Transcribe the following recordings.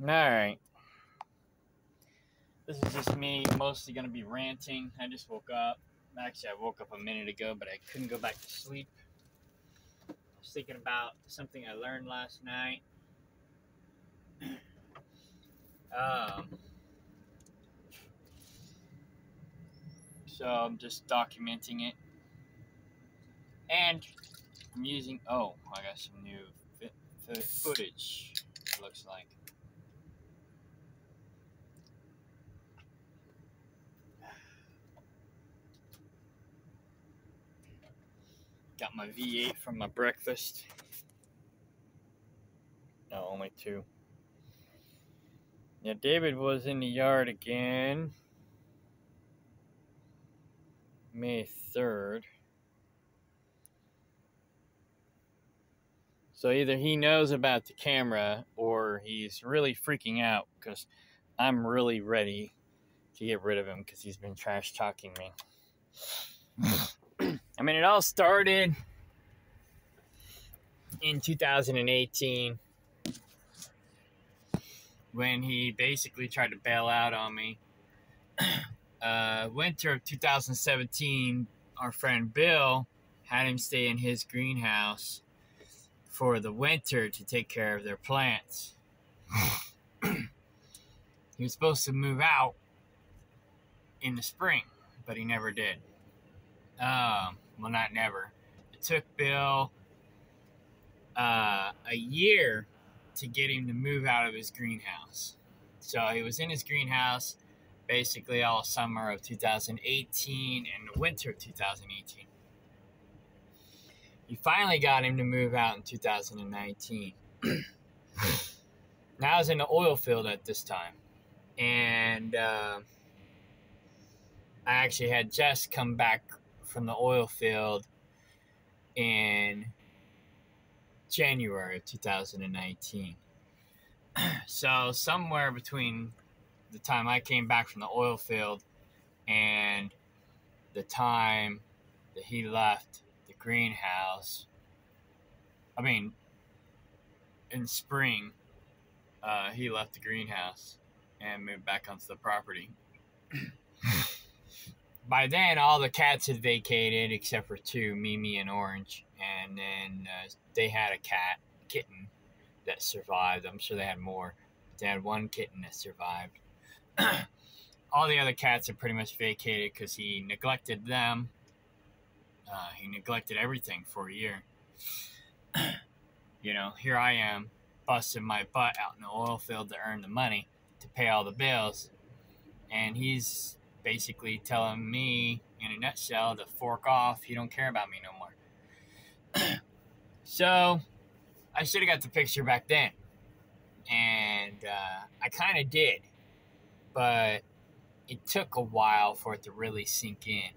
Alright. This is just me mostly going to be ranting. I just woke up. Actually, I woke up a minute ago, but I couldn't go back to sleep. I was thinking about something I learned last night. So I'm just documenting it. And I'm using... Oh, I got some new footage, it looks like. Got my V8 from my breakfast. No, only 2. Yeah, David was in the yard again. May 3rd. So either he knows about the camera or he's really freaking out because I'm really ready to get rid of him because he's been trash talking me. I mean, it all started in 2018 when he basically tried to bail out on me. Winter of 2017, our friend Bill had him stay in his greenhouse for the winter to take care of their plants. He was supposed to move out in the spring, but he never did. Well, not never. It took Bill a year to get him to move out of his greenhouse. So he was in his greenhouse basically all summer of 2018 and the winter of 2018. He finally got him to move out in 2019. Now I was in the oil field at this time. And I actually had just come back from the oil field in January of 2019. So somewhere between the time I came back from the oil field and the time that he left the greenhouse, I mean, in spring, he left the greenhouse and moved back onto the property. By then, all the cats had vacated except for 2, Mimi and Orange. And then they had a kitten that survived. I'm sure they had more. They had 1 kitten that survived. All the other cats had pretty much vacated because he neglected them. He neglected everything for a year. You know, here I am, busting my butt out in the oil field to earn the money to pay all the bills. And he's basically telling me, in a nutshell, to fork off. He don't care about me no more. So, I should have got the picture back then. And I kind of did. But it took a while for it to really sink in.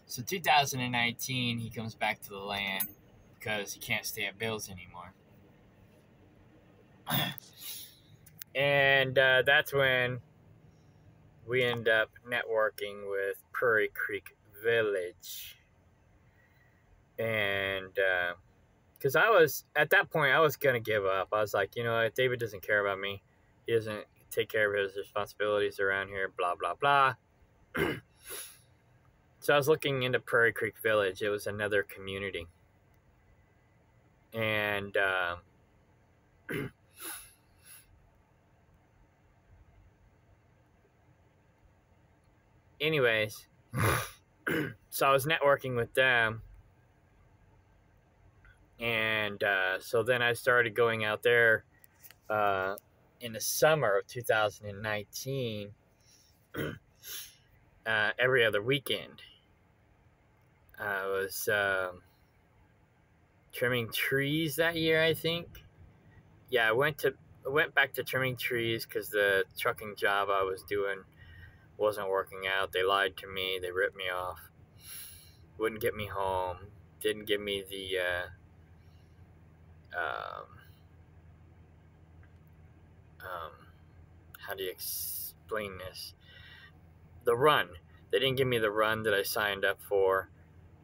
So 2019, he comes back to the land because he can't stay at Bill's anymore. And that's when we end up networking with Prairie Creek Village. And because at that point, I was going to give up. I was like, you know what, David doesn't care about me. He doesn't take care of his responsibilities around here, blah, blah, blah. So I was looking into Prairie Creek Village. It was another community. And anyways, so I was networking with them. And so then I started going out there in the summer of 2019 every other weekend. I was trimming trees that year, I think. Yeah, I went back to trimming trees because the trucking job I was doing wasn't working out. They lied to me. They ripped me off. Wouldn't get me home. Didn't give me the how do you explain this? The run. They didn't give me the run that I signed up for.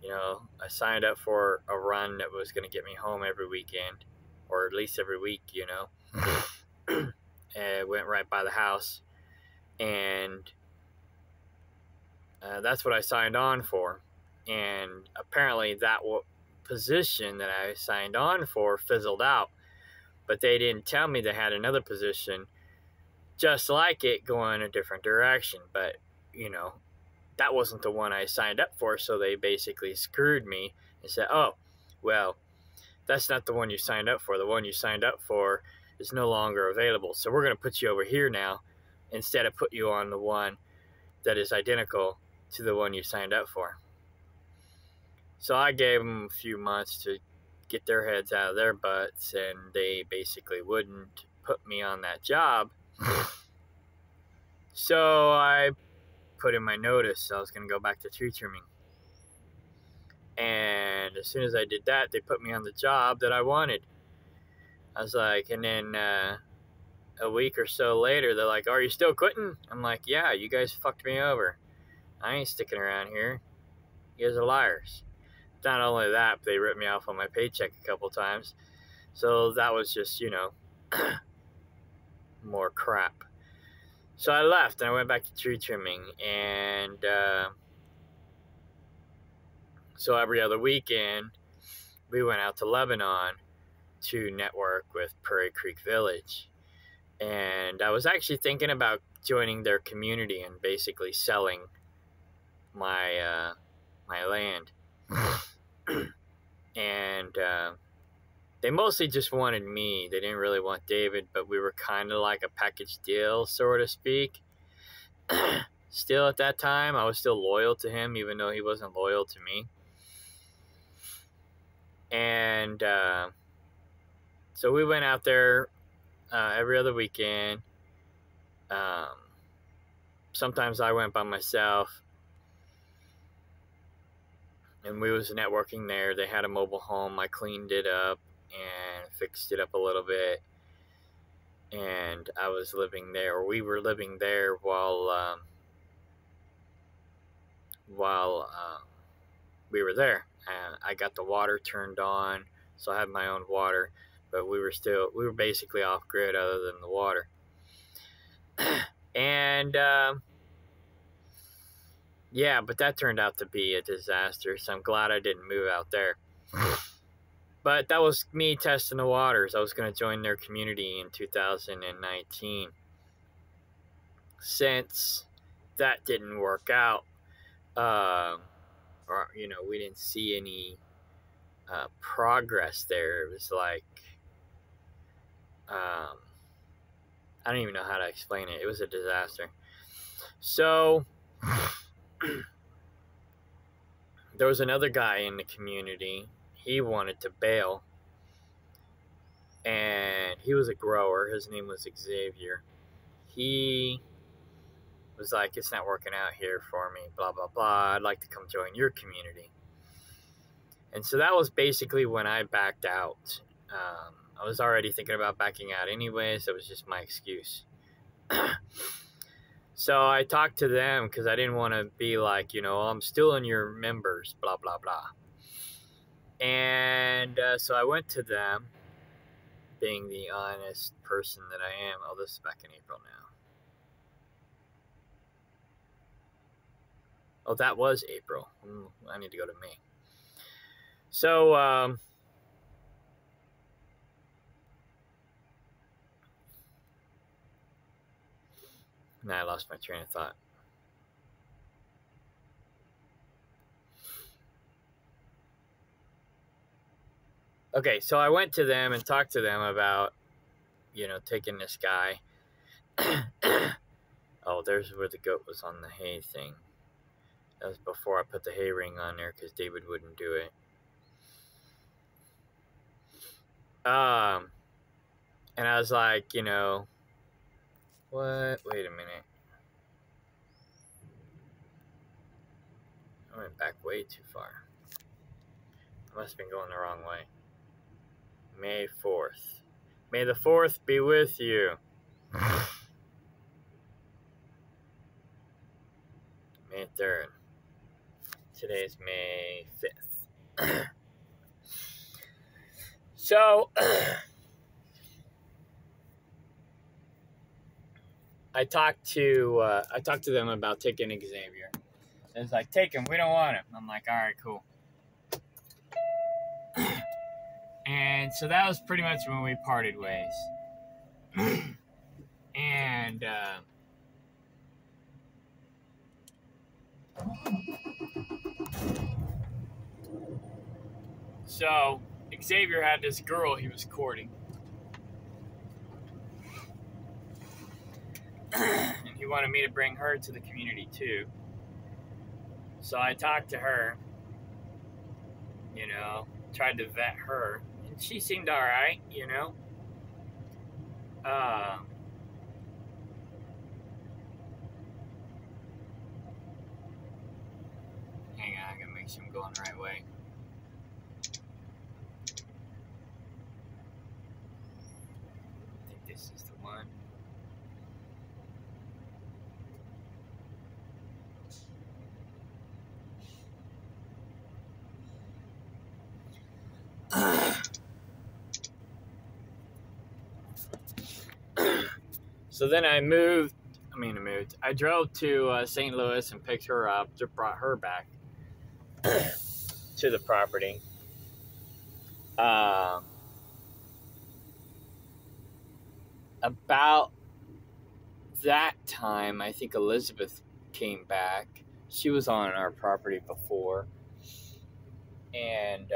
You know, I signed up for a run that was going to get me home every weekend, or at least every week, you know. It went right by the house, and that's what I signed on for. And apparently that position that I signed on for fizzled out, but they didn't tell me they had another position just like it going a different direction. But, you know, that wasn't the one I signed up for, so they basically screwed me and said, oh, well, that's not the one you signed up for. The one you signed up for is no longer available, so we're going to put you over here now instead of put you on the one that is identical to the one you signed up for. So I gave them a few months to get their heads out of their butts, and they basically wouldn't put me on that job. So I put in my notice I was going to go back to tree trimming. And as soon as I did that, they put me on the job that I wanted. I was like, and then a week or so later, they're like, are you still quitting? I'm like, yeah, you guys fucked me over. I ain't sticking around here. You guys are liars. Not only that, but they ripped me off on my paycheck a couple times. So that was just, you know, more crap. So I left and I went back to tree trimming. And so every other weekend, we went out to Lebanon to network with Prairie Creek Village. And I was actually thinking about joining their community and basically selling my my land. And they mostly just wanted me. They didn't really want David, but we were kind of like a package deal, so to speak. Still at that time, I was still loyal to him, even though he wasn't loyal to me. And so we went out there every other weekend. Sometimes I went by myself. And we was networking there. They had a mobile home. I cleaned it up and fixed it up a little bit. And I was living there, or we were living there while we were there. And I got the water turned on, so I had my own water. But we were basically off grid other than the water. And yeah, but that turned out to be a disaster, so I'm glad I didn't move out there. But that was me testing the waters. I was going to join their community in 2019. Since that didn't work out, or, you know, we didn't see any progress there. It was like, I don't even know how to explain it. It was a disaster. So there was another guy in the community. He wanted to bail, and he was a grower. His name was Xavier. He was like, it's not working out here for me, blah, blah, blah. I'd like to come join your community. And so that was basically when I backed out. I was already thinking about backing out anyway, so it was just my excuse. So I talked to them because I didn't want to be like, you know, I'm still in your members, blah, blah, blah. And so I went to them, being the honest person that I am. Oh, this is back in April now. Oh, that was April. I need to go to May. So, now I lost my train of thought. Okay, so I went to them and talked to them about, you know, taking this guy. Oh, there's where the goat was on the hay thing. That was before I put the hay ring on there because David wouldn't do it. And I was like, you know, what? Wait a minute. I went back way too far. I must have been going the wrong way. May 4th. May the 4th be with you. May 3rd. Today's May 5th. So, I talked to them about taking Xavier. It's like, take him. We don't want him. I'm like, all right, cool. And so that was pretty much when we parted ways. And so Xavier had this girl he was courting. And he wanted me to bring her to the community too. So I talked to her, you know, tried to vet her. And she seemed all right, you know. Hang on, I gotta make sure I'm going the right way. I think this is the one. So then I drove to St. Louis and picked her up, brought her back to the property. About that time, I think Elizabeth came back. She was on our property before. And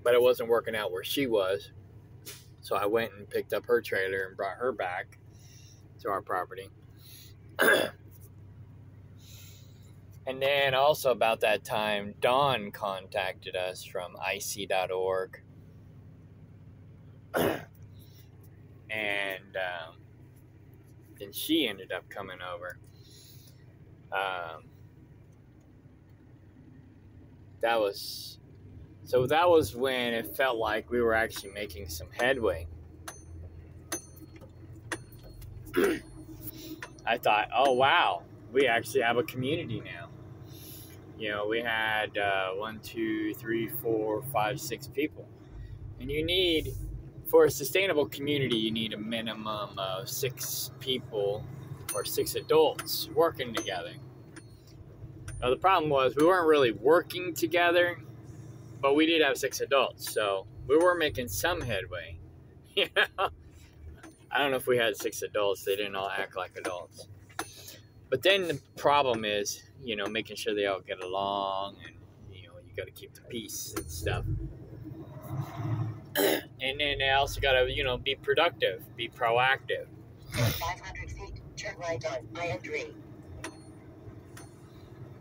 but it wasn't working out where she was. So I went and picked up her trailer and brought her back to our property. And then also about that time, Dawn contacted us from ic.org. And then she ended up coming over. That was when it felt like we were actually making some headway. I thought, oh wow, we actually have a community now. You know, we had 1, 2, 3, 4, 5, 6 people. And you need, for a sustainable community, you need a minimum of 6 people or 6 adults working together. Now the problem was we weren't really working together, but we did have 6 adults, so we were making some headway. You know? I don't know if we had 6 adults. They didn't all act like adults. But then the problem is, you know, making sure they all get along, and, you know, you got to keep the peace and stuff. And then they also got to, you know, be productive, be proactive. 500 feet, turn right on I-3.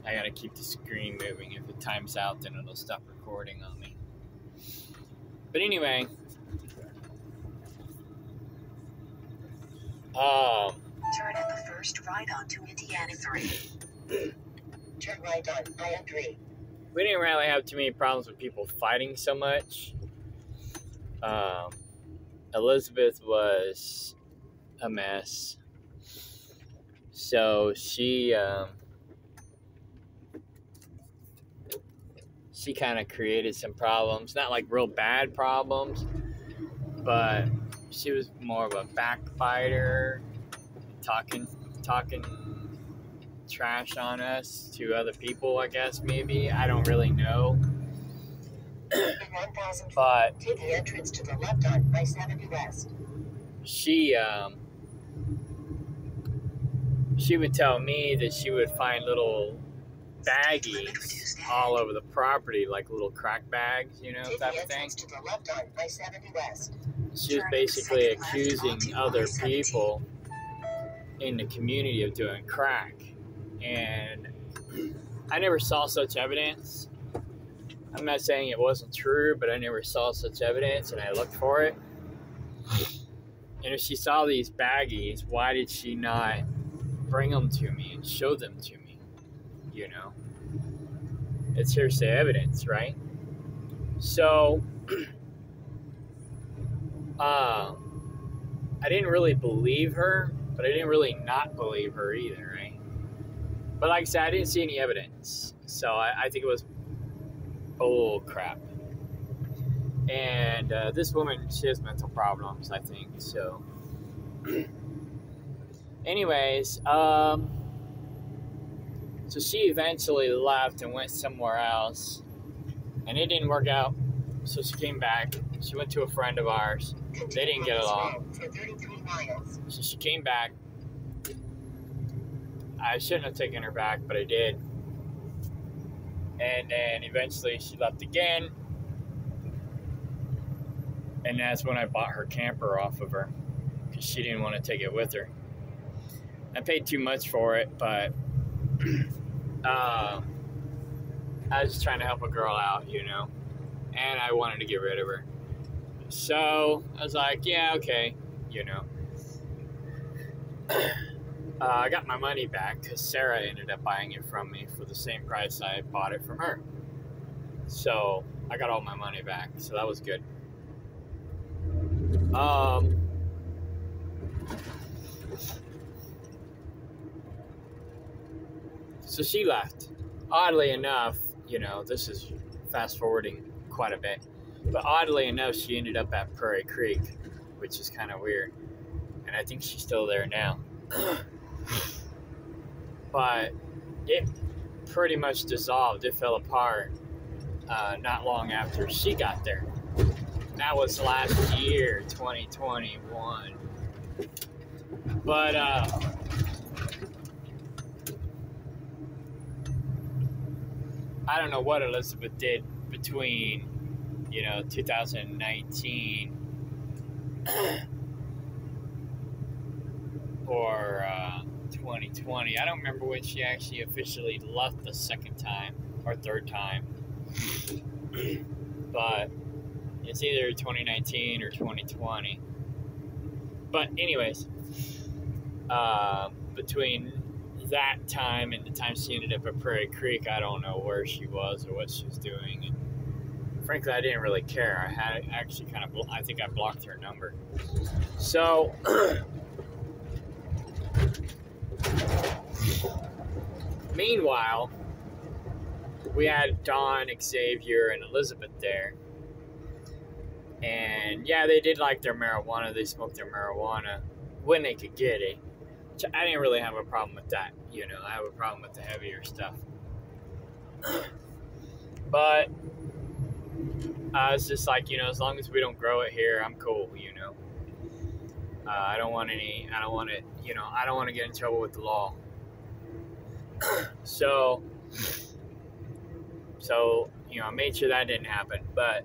I got to keep the screen moving. If it times out, then it'll stop recording on me. But anyway, turn at the first right onto Indiana 3. Turn right on I-3. We didn't really have too many problems with people fighting so much. Elizabeth was a mess. So she kind of created some problems. Not like real bad problems, but she was more of a backbiter, talking trash on us to other people, I guess, maybe. I don't really know. In 1,000 feet, But take the entrance to the left on I-70 West. She would tell me that she would find little baggies all over the property, like little crack bags, you know, type of thing. To the left on I-70 West. She was basically accusing other people in the community of doing crack. And I never saw such evidence. I'm not saying it wasn't true, but I never saw such evidence, and I looked for it. And if she saw these baggies, why did she not bring them to me and show them to me? You know? It's hearsay evidence, right? So, I didn't really believe her, but I didn't really not believe her either, right? But like I said, I didn't see any evidence. So I think it was bull crap. And this woman, she has mental problems, I think. So, anyways, so she eventually left and went somewhere else, and it didn't work out. So she came back. She went to a friend of ours. They didn't get along. So she came back. I shouldn't have taken her back, but I did. And then eventually she left again. And that's when I bought her camper off of her, because she didn't want to take it with her. I paid too much for it, but I was just trying to help a girl out, you know, and I wanted to get rid of her. So I was like, yeah, okay, you know. I got my money back because Sarah ended up buying it from me for the same price I bought it from her. So I got all my money back, so that was good. So she left. Oddly enough, you know, this is fast forwarding quite a bit, but oddly enough, she ended up at Prairie Creek, which is kind of weird. And I think she's still there now. But it pretty much dissolved. It fell apart not long after she got there. That was last year, 2021. But I don't know what Elizabeth did between, you know, 2019 or 2020. I don't remember when she actually officially left the second time or third time. But it's either 2019 or 2020. But anyways, between that time and the time she ended up at Prairie Creek, I don't know where she was or what she was doing. And frankly, I didn't really care. I had actually I think I blocked her number. So, meanwhile, we had Dawn, Xavier, and Elizabeth there. And yeah, they did like their marijuana. They smoked their marijuana when they could get it. Which I didn't really have a problem with that. You know, I have a problem with the heavier stuff. But I was just like, you know, as long as we don't grow it here, I'm cool, you know. I don't want to get in trouble with the law. So, you know, I made sure that didn't happen. But,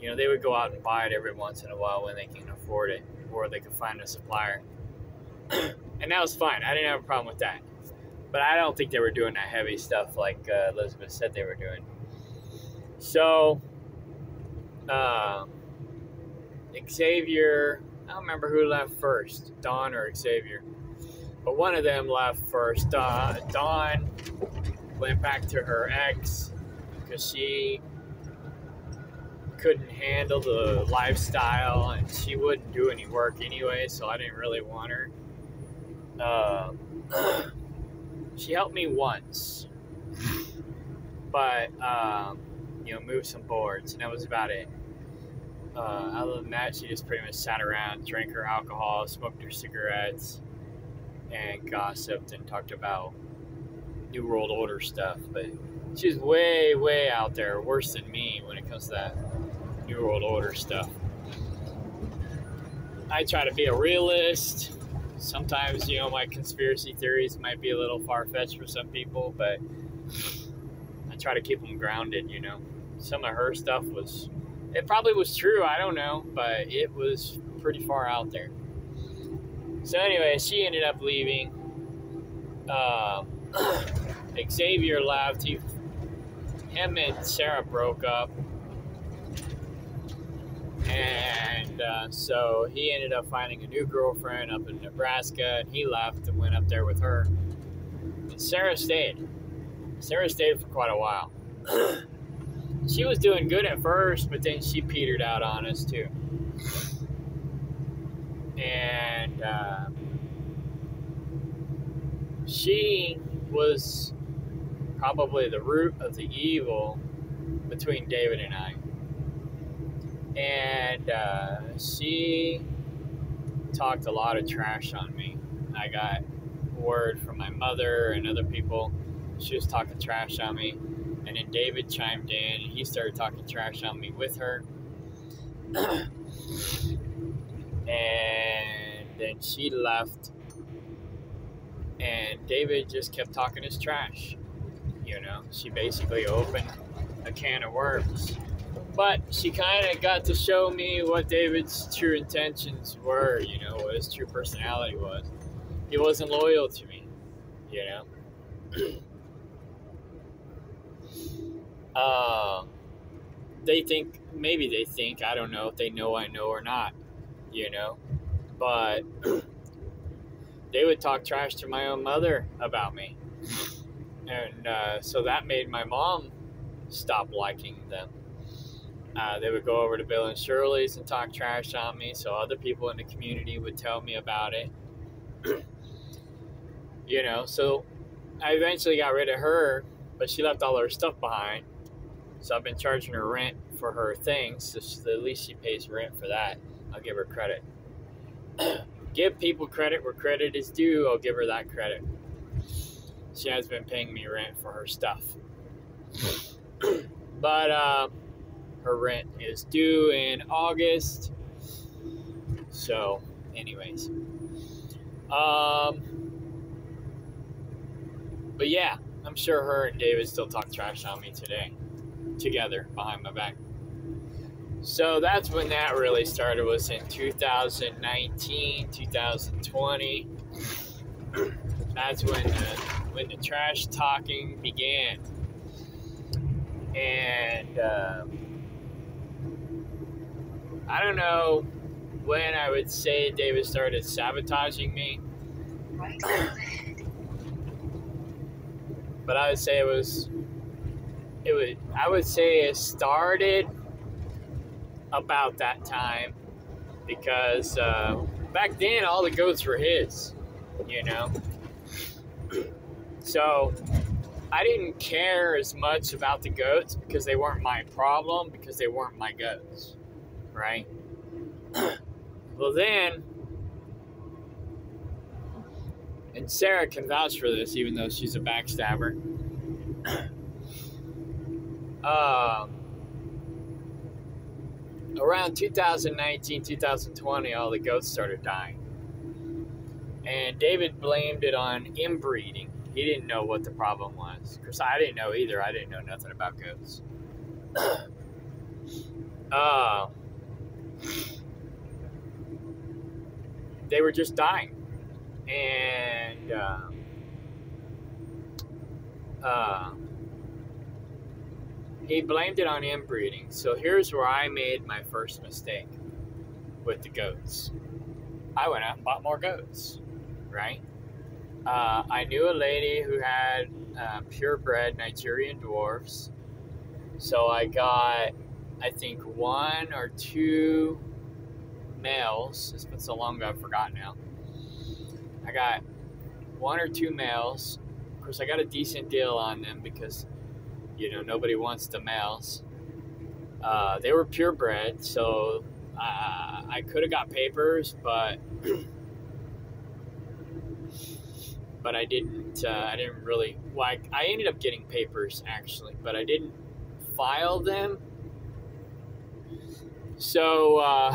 you know, they would go out and buy it every once in a while when they can afford it, or they could find a supplier. And that was fine. I didn't have a problem with that. But I don't think they were doing that heavy stuff like Elizabeth said they were doing. So, Xavier, I don't remember who left first, Dawn or Xavier. But one of them left first. Dawn went back to her ex because she couldn't handle the lifestyle and she wouldn't do any work anyway, so I didn't really want her. She helped me once, but you know, moved some boards, and that was about it. Other than that, she just pretty much sat around, drank her alcohol, smoked her cigarettes, and gossiped and talked about New World Order stuff. But she's way, way out there, worse than me when it comes to that New World Order stuff. I try to be a realist. Sometimes, you know, my conspiracy theories might be a little far-fetched for some people, but I try to keep them grounded, you know. Some of her stuff it probably was true, I don't know, but it was pretty far out there. So anyway, she ended up leaving. Xavier left. Him and Sarah broke up. And so he ended up finding a new girlfriend up in Nebraska, and he left and went up there with her. And Sarah stayed. Sarah stayed for quite a while. She was doing good at first, but then she petered out on us too. And she was probably the root of the evil between David and I. And she talked a lot of trash on me. I got word from my mother and other people. She was talking trash on me. And then David chimed in and he started talking trash on me with her. And then she left. And David just kept talking his trash. You know, she basically opened a can of worms. But she kind of got to show me what David's true intentions were, you know, what his true personality was. He wasn't loyal to me, you know. Maybe they think, I don't know if they know I know or not, you know. But they would talk trash to my own mother about me. And so that made my mom stop liking them. They would go over to Bill and Shirley's and talk trash on me, so other people in the community would tell me about it. You know, so I eventually got rid of her, but she left all her stuff behind. So I've been charging her rent for her things, so at least she pays rent for that. I'll give her credit. Give people credit where credit is due. I'll give her that credit. She has been paying me rent for her stuff. But her rent is due in August. So, anyways. But yeah, I'm sure her and David still talk trash on me today. Together, behind my back. So that's when that really started, was in 2019, 2020. That's when the trash talking began. And I don't know when I would say David started sabotaging me. Right. But I would say I would say it started about that time, because back then all the goats were his, you know. So I didn't care as much about the goats because they weren't my problem, because they weren't my goats, right? Well then, and Sarah can vouch for this even though she's a backstabber, around 2019, 2020, all the goats started dying. And David blamed it on inbreeding. He didn't know what the problem was. Because I didn't know either. I didn't know nothing about goats. They were just dying. And he blamed it on inbreeding. So here's where I made my first mistake with the goats. I went out and bought more goats, right? I knew a lady who had purebred Nigerian dwarfs. So I got, I think, 1 or 2 males. It's been so long ago I've forgotten now. I got 1 or 2 males. Of course, I got a decent deal on them because, you know, nobody wants the males. They were purebred, so I could have got papers, but I didn't. I didn't really. Well, I ended up getting papers actually, but I didn't file them. So,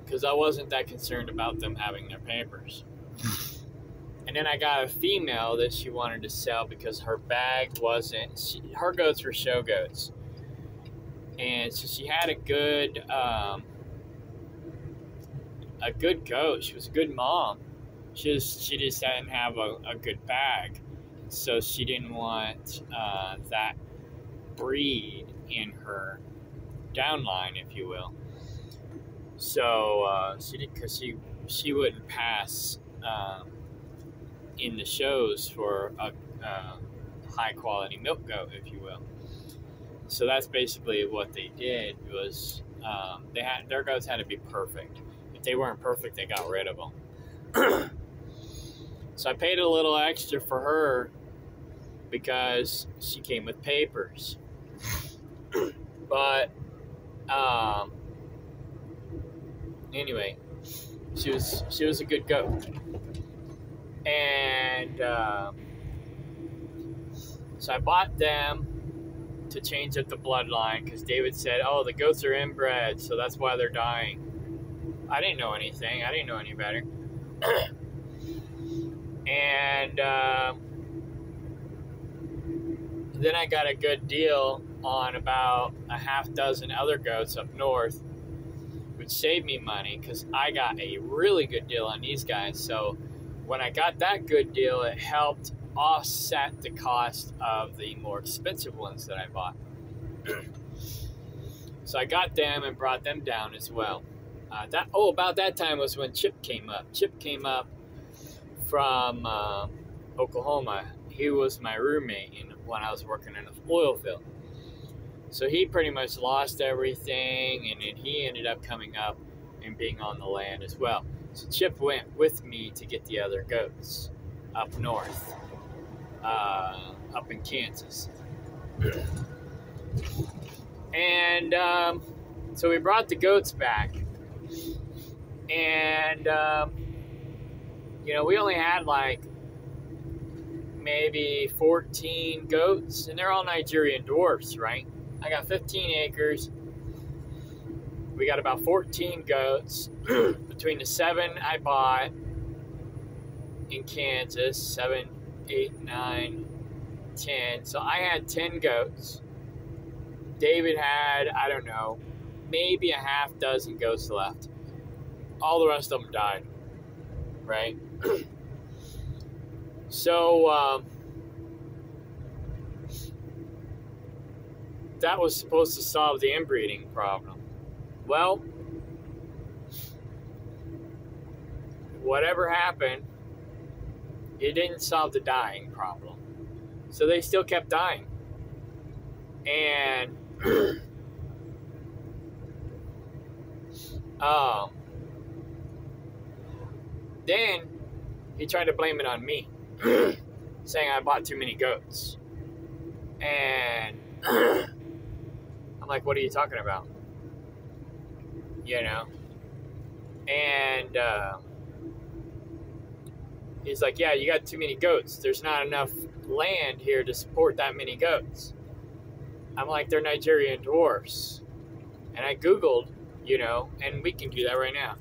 because I wasn't that concerned about them having their papers. And then I got a female that she wanted to sell because her bag wasn't. Her goats were show goats, and so she had a good goat. She was a good mom. She just didn't have a good bag, so she didn't want that breed in her downline, if you will. So she did, because she wouldn't pass in the shows for a high quality milk goat, if you will. So that's basically what they did. Was their goats had to be perfect. If they weren't perfect, they got rid of them. So I paid a little extra for her because she came with papers. But anyway, she was a good goat, and so I bought them to change up the bloodline because David said, "Oh, the goats are inbred, so that's why they're dying." I didn't know anything. I didn't know any better. And then I got a good deal on about a half dozen other goats up north, which saved me money because I got a really good deal on these guys. So when I got that good deal, it helped offset the cost of the more expensive ones that I bought. So I got them and brought them down as well. About that time was when Chip came up. Chip came up from Oklahoma. He was my roommate when I was working in an oil field. So he pretty much lost everything, and then he ended up coming up and being on the land as well. So Chip went with me to get the other goats up north, up in Kansas. And so we brought the goats back. And, we only had like maybe 14 goats, and they're all Nigerian dwarfs, right? I got 15 acres. We got about 14 goats between the 7 I bought in Kansas, 7, 8, 9, 10. So I had 10 goats. David had, I don't know, maybe a half dozen goats left. All the rest of them died, right? So that was supposed to solve the inbreeding problem. Well, whatever happened, it didn't solve the dying problem. So they still kept dying. And then he tried to blame it on me, saying I bought too many goats. And I'm like, what are you talking about? And he's like, yeah, you got too many goats. There's not enough land here to support that many goats. I'm like, they're Nigerian dwarfs. And I Googled, and we can do that right now.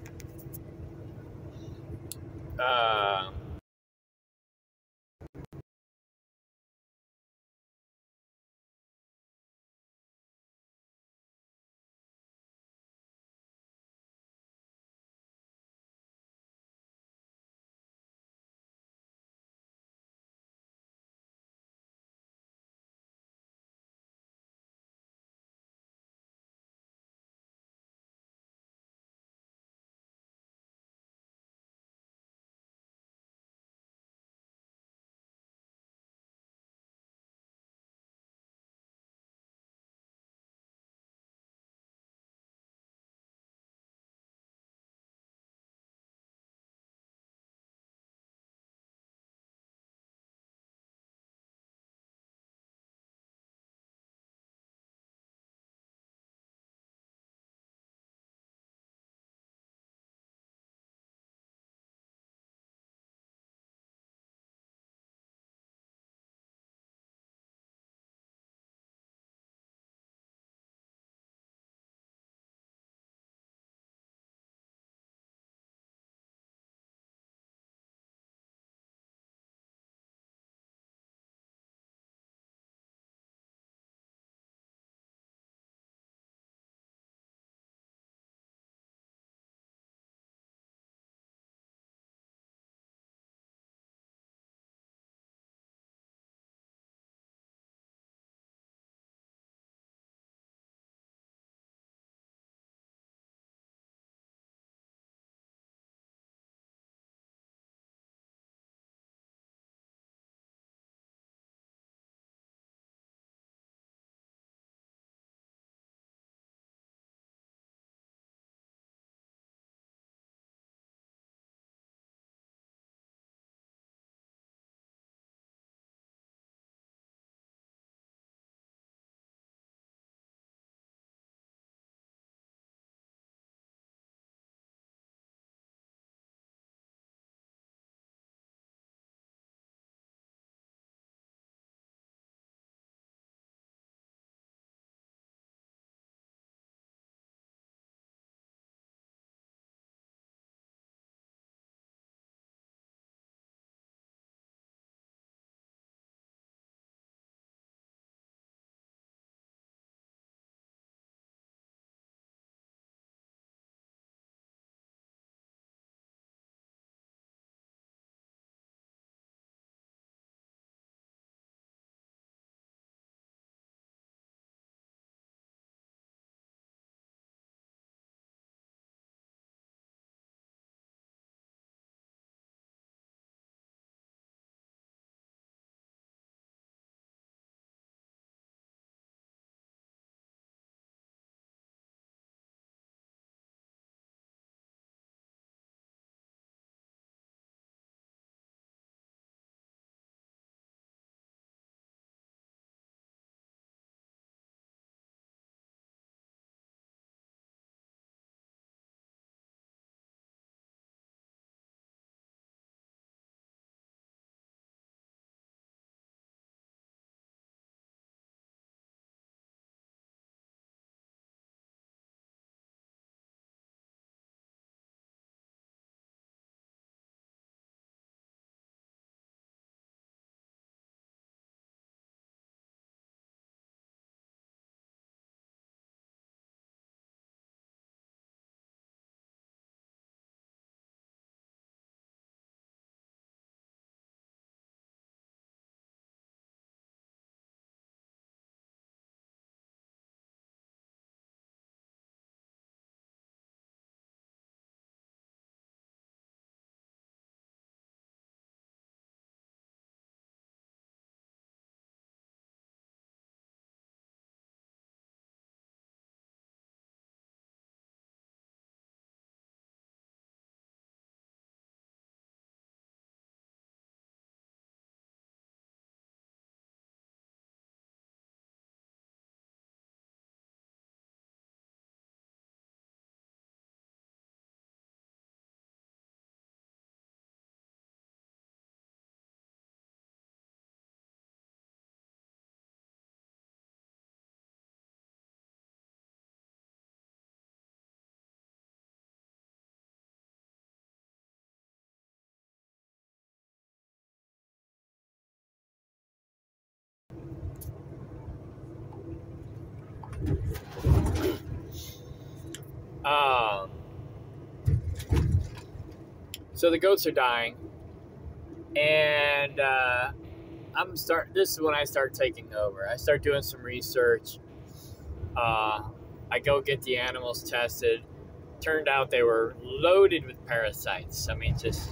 So the goats are dying, and this is when I start taking over. I start doing some research. I go get the animals tested. Turned out they were loaded with parasites. I mean, just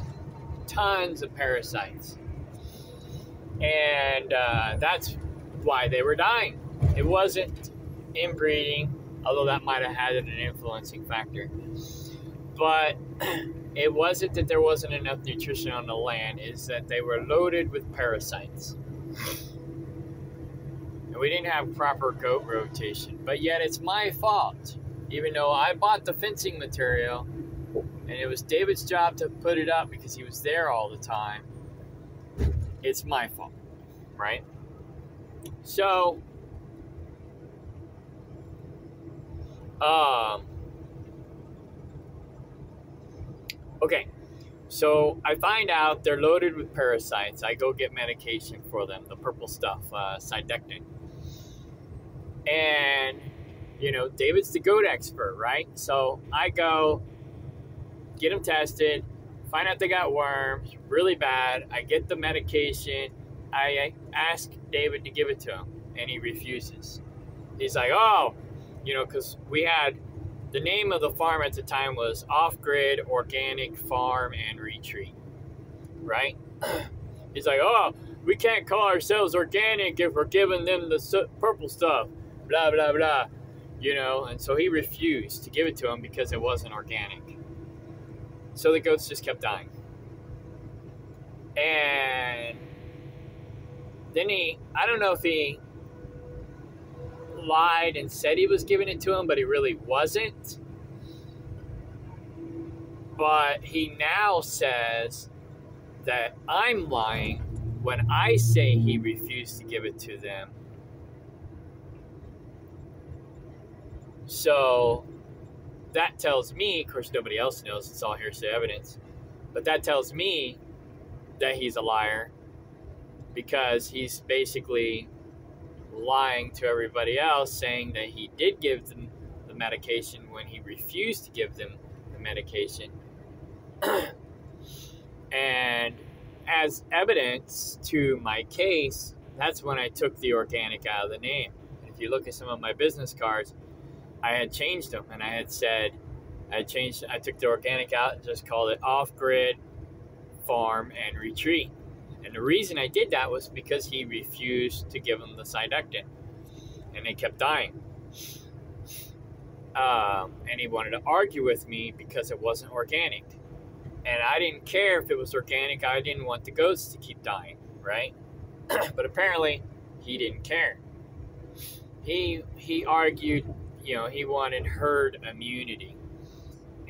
tons of parasites. And that's why they were dying. It wasn't inbreeding, although that might have had an influencing factor. But it wasn't that there wasn't enough nutrition on the land, it's that they were loaded with parasites. And we didn't have proper goat rotation. But yet it's my fault. Even though I bought the fencing material, and it was David's job to put it up because he was there all the time, it's my fault, right? So, okay, so I find out they're loaded with parasites. I go get medication for them, the purple stuff, Sidectin. And, you know, David's the goat expert, right? So I go get them tested, find out they got worms, really bad. I get the medication. I ask David to give it to him, and he refuses. He's like, oh, you know, because we had, the name of the farm at the time was Off-Grid Organic Farm and Retreat, right? He's like, oh, we can't call ourselves organic if we're giving them the purple stuff, blah, blah, blah, you know, and so he refused to give it to him because it wasn't organic. So the goats just kept dying. And then I don't know if he lied and said he was giving it to him, but he really wasn't. But he now says that I'm lying when I say he refused to give it to them. So that tells me, of course nobody else knows, it's all hearsay evidence, but that tells me that he's a liar, because he's basically lying to everybody else, saying that he did give them the medication when he refused to give them the medication. And as evidence to my case, that's when I took the organic out of the name. And if you look at some of my business cards, I had changed them, and I had said, I took the organic out and just called it Off-Grid Farm and Retreat. And the reason I did that was because he refused to give them the Sidectin, and they kept dying. And he wanted to argue with me because it wasn't organic. And I didn't care if it was organic. I didn't want the goats to keep dying, right? But apparently, he didn't care. He argued, you know, he wanted herd immunity.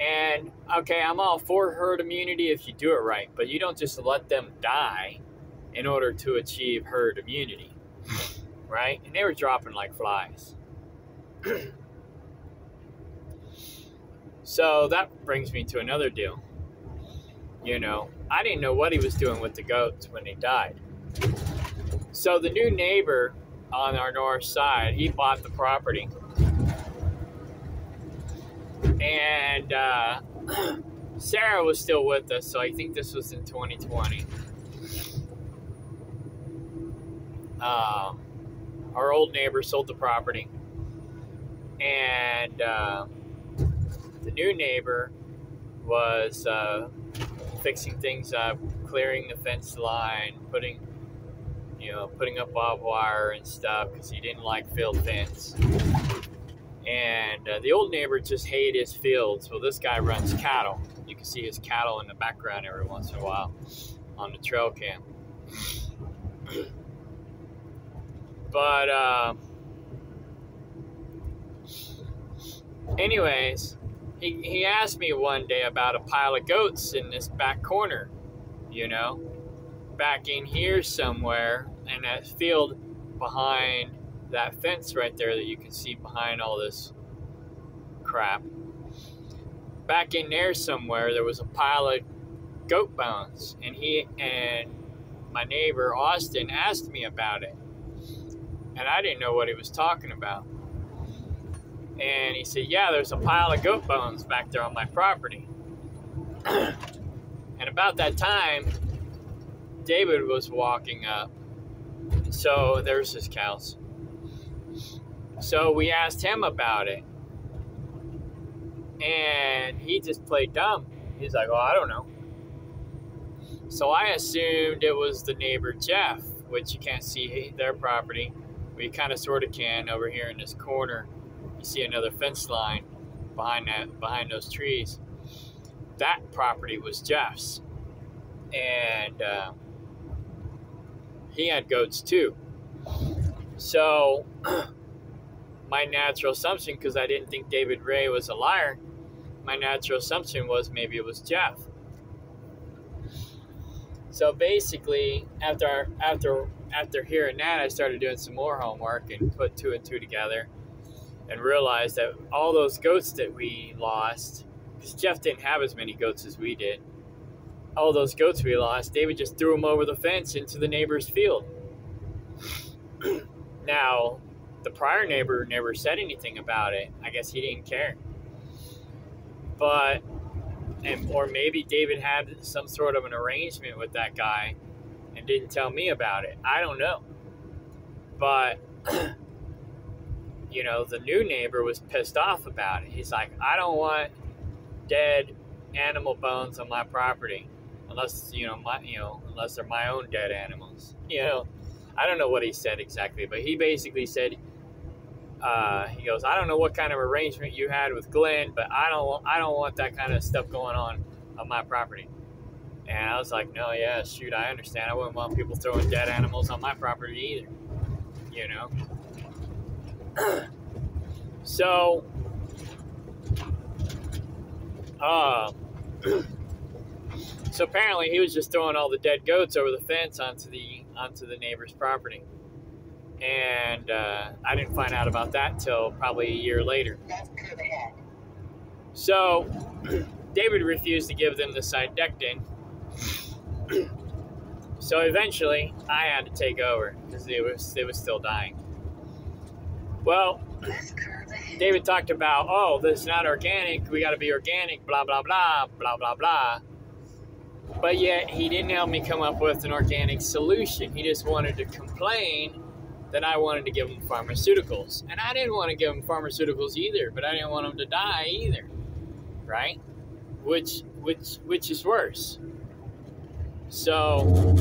And, okay, I'm all for herd immunity if you do it right, but you don't just let them die in order to achieve herd immunity, right? And they were dropping like flies. So that brings me to another deal. You know, I didn't know what he was doing with the goats when they died. So the new neighbor on our north side, he bought the property. And Sarah was still with us, so I think this was in 2020. Our old neighbor sold the property. And the new neighbor was fixing things up, clearing the fence line, putting up barbed wire and stuff because he didn't like field fence. And the old neighbor just hated his fields. Well, this guy runs cattle. You can see his cattle in the background every once in a while on the trail cam. But anyways, he asked me one day about a pile of goats in this back corner, you know, back in here somewhere, in that field behind that fence right there that you can see behind all this crap. Back in there somewhere, there was a pile of goat bones, and he and my neighbor Austin asked me about it, and I didn't know what he was talking about. And he said, yeah, there's a pile of goat bones back there on my property. And about that time, David was walking up. So there's his cows. So we asked him about it. And he just played dumb. He's like, oh, I don't know. So I assumed it was the neighbor Jeff, which you can't see their property. But you kind of sort of can over here in this corner. You see another fence line behind those trees. That property was Jeff's. And he had goats too. So my natural assumption, because I didn't think David Ray was a liar, my natural assumption was maybe it was Jeff. So basically, after hearing that, I started doing some more homework and put 2 and 2 together and realized that all those goats that we lost, because Jeff didn't have as many goats as we did, all those goats we lost, David just threw them over the fence into the neighbor's field. Now, the prior neighbor never said anything about it. I guess he didn't care. But, or maybe David had some sort of an arrangement with that guy and didn't tell me about it. I don't know. But, you know, the new neighbor was pissed off about it. He's like, I don't want dead animal bones on my property. Unless, unless they're my own dead animals. I don't know what he said exactly, but he basically said, he goes, I don't know what kind of arrangement you had with Glenn, but I don't want that kind of stuff going on my property. And I was like, no, yeah, shoot, I understand. I wouldn't want people throwing dead animals on my property either, So, so apparently he was just throwing all the dead goats over the fence onto the neighbor's property. And I didn't find out about that till probably a year later. So David refused to give them the Sidectin. So eventually I had to take over because it was still dying. Well, David talked about, oh, this is not organic. We got to be organic, blah, blah, blah, blah, blah, blah. But yet he didn't help me come up with an organic solution. He just wanted to complain that I wanted to give him pharmaceuticals. And I didn't want to give him pharmaceuticals either, but I didn't want him to die either. Right? Which is worse. So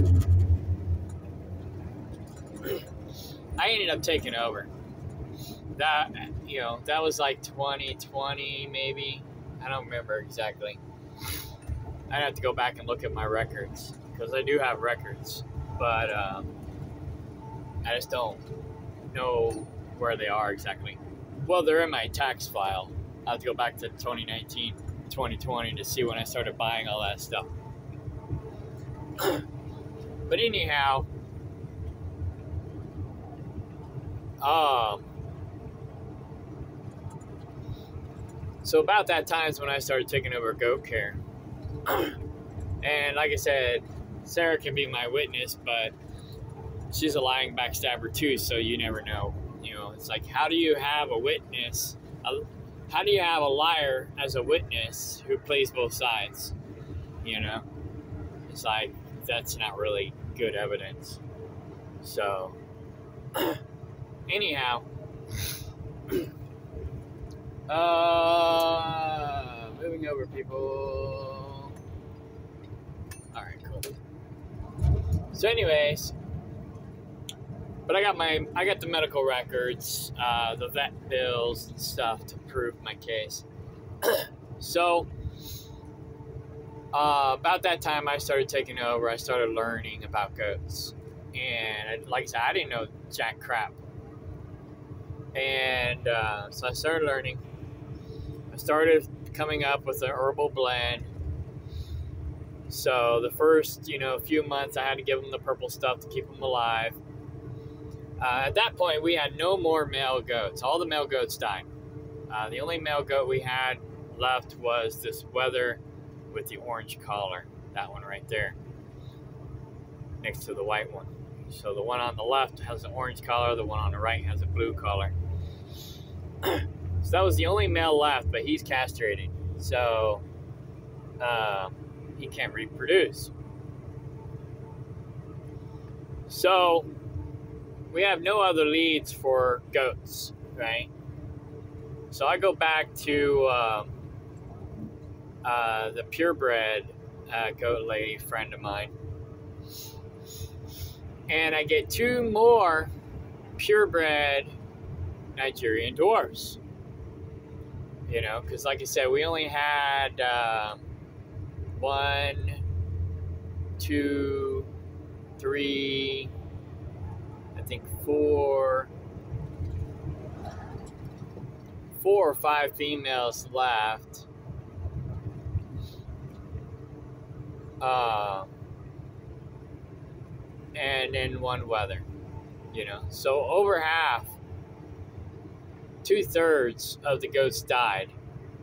I ended up taking over. That was like 2020 maybe. I don't remember exactly. I'd have to go back and look at my records, because I do have records, but I just don't know where they are exactly. Well, they're in my tax file. I'll have to go back to 2019, 2020 to see when I started buying all that stuff. But anyhow, so about that time is when I started taking over goat care. And like I said, Sarah can be my witness, but she's a lying backstabber too, so you never know. It's like, how do you have a witness? How do you have a liar as a witness who plays both sides? It's like, that's not really good evidence. So, anyhow, moving over, people. All right, cool. So, anyways, but I got the medical records, the vet bills and stuff to prove my case. So, about that time, I started taking over. I started learning about goats, and like I said, I didn't know jack crap. And so I started learning. I started coming up with an herbal blend. So the first, few months, I had to give them the purple stuff to keep them alive. At that point, we had no more male goats. All the male goats died. The only male goat we had left was this wether with the orange collar. That one right there, next to the white one. So the one on the left has an orange collar. The one on the right has a blue collar. So that was the only male left, but he's castrated. So he can't reproduce. So we have no other leads for goats, right? So I go back to the purebred goat lady friend of mine, and I get 2 more purebred Nigerian dwarfs. You know, because like I said, we only had 1, 2, 3, I think 4 or 5 females left. And then 1 wether, you know. So over half, 2/3 of the goats died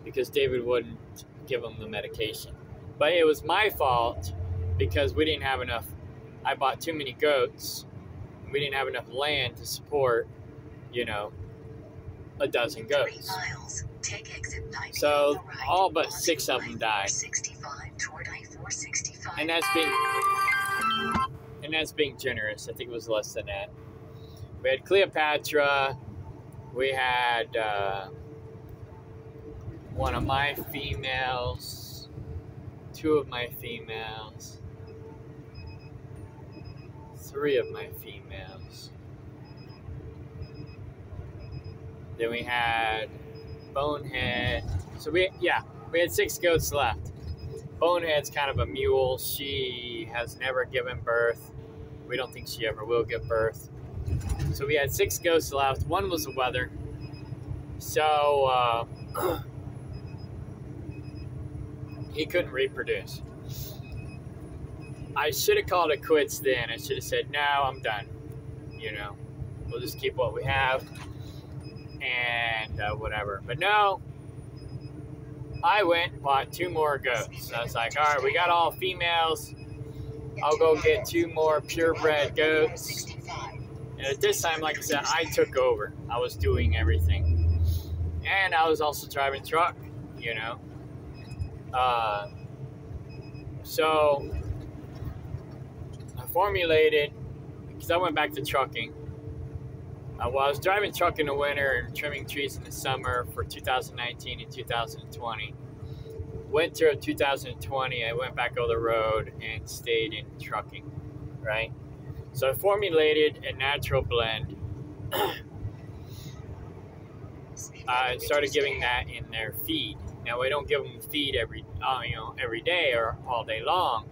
because David wouldn't give them the medication. But it was my fault because we didn't have enough. I bought too many goats. We didn't have enough land to support, you know, a dozen goats. 3 miles. Take exit 90 So on the right, all but onto 6 of them died. I-465 toward I-465. And that's being generous. I think it was less than that. We had Cleopatra. We had one of my females, 2 of my females, 3 of my females. Then we had Bonehead. So we had 6 goats left. Bonehead's kind of a mule. She has never given birth. We don't think she ever will give birth. So we had 6 goats left. 1 was a wether. So he couldn't reproduce. I should have called it quits then. I should have said, no, I'm done. You know, we'll just keep what we have and whatever. But no, I went and bought 2 more goats. So I was like, all right, we got all females. I'll go get 2 more purebred goats. And at this time, like I said, I took over. I was doing everything. And I was also driving truck, you know. So I formulated, because I went back to trucking. Well, I was driving truck in the winter and trimming trees in the summer for 2019 and 2020. Winter of 2020, I went back on the road and stayed in trucking, right? So I formulated a natural blend. I started giving that in their feed. Now we don't give them feed every day or all day long.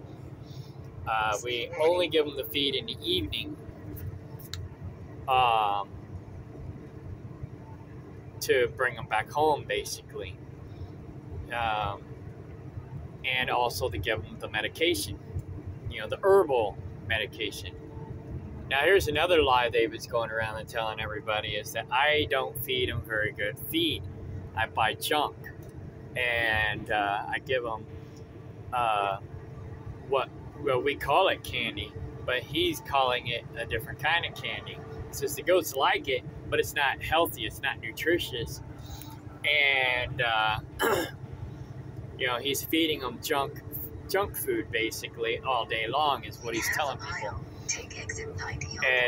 We only give them the feed in the evening. To bring them back home, basically. And also to give them the medication, you know, the herbal medication. Now, here's another lie David's going around and telling everybody is that I don't feed them very good feed. I buy junk, and I give them we call it candy, but he's calling it a different kind of candy. He says the goats like it, but it's not healthy, it's not nutritious, and you know, he's feeding them junk food basically all day long is what he's telling people.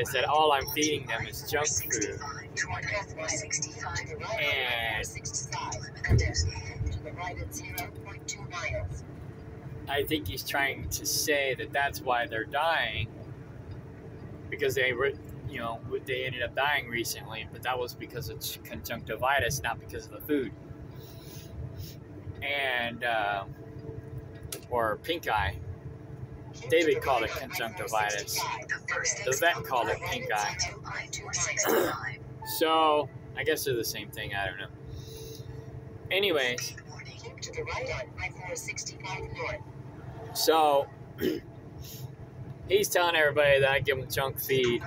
Is that all I'm feeding them is junk food. And I think he's trying to say that that's why they're dying, because they ended up dying recently, but that was because of conjunctivitis, not because of the food. And or pink eye. David called it conjunctivitis. The vet called it pink eye. So I guess they're the same thing. I don't know. Anyways, so he's telling everybody that I give them junk feed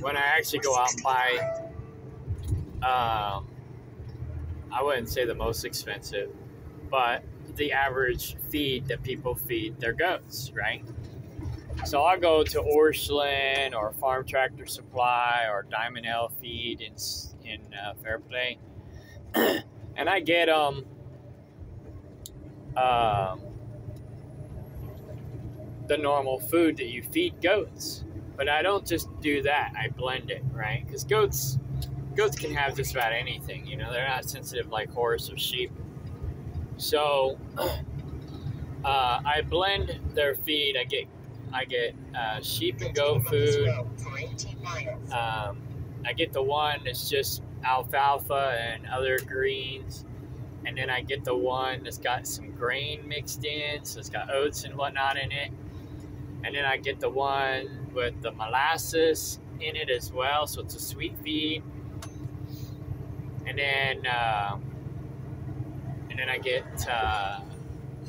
when I actually go out and buy. I wouldn't say the most expensive, but the average feed that people feed their goats, right? So I'll go to Orscheln or Farm Tractor Supply or Diamond L Feed in Fairplay, And I get the normal food that you feed goats. But I don't just do that. I blend it, right? Because goats can have just about anything. You know, they're not sensitive like horse or sheep. So I blend their feed. I get sheep and goat food. I get the one that's just alfalfa and other greens. And then I get the one that's got some grain mixed in, so it's got oats and whatnot in it. And then I get the one with the molasses in it as well, so it's a sweet feed. And then I get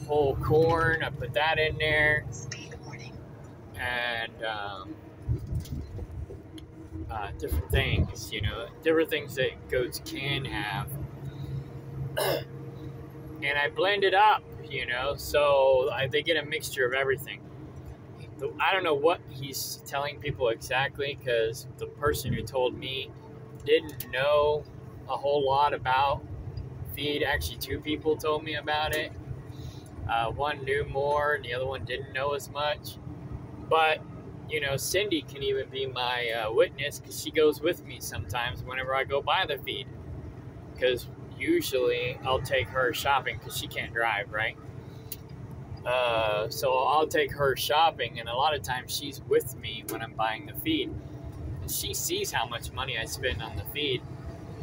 whole corn. I put that in there, and different things, you know, different things that goats can have. And I blend it up, you know, so they get a mixture of everything. I don't know what he's telling people exactly, because the person who told me didn't know a whole lot about feed. Actually, two people told me about it. One knew more, and the other one didn't know as much. But, you know, Cindy can even be my witness, because she goes with me sometimes whenever I go buy the feed. Because usually I'll take her shopping, because she can't drive, right? So I'll take her shopping, and a lot of times she's with me when I'm buying the feed. And she sees how much money I spend on the feed.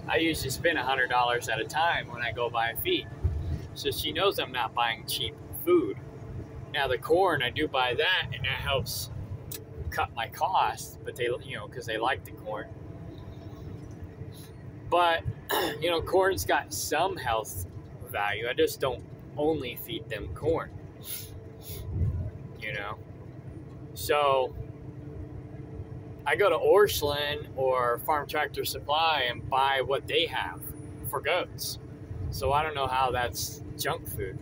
I usually spend $100 at a time when I go buy a feed. So she knows I'm not buying cheap food. Now the corn, I do buy that, and that helps cut my costs, but they, you know, because they like the corn. But, you know, corn's got some health value. I just don't only feed them corn, you know. So I go to Orscheln or Farm Tractor Supply and buy what they have for goats. So I don't know how that's junk food.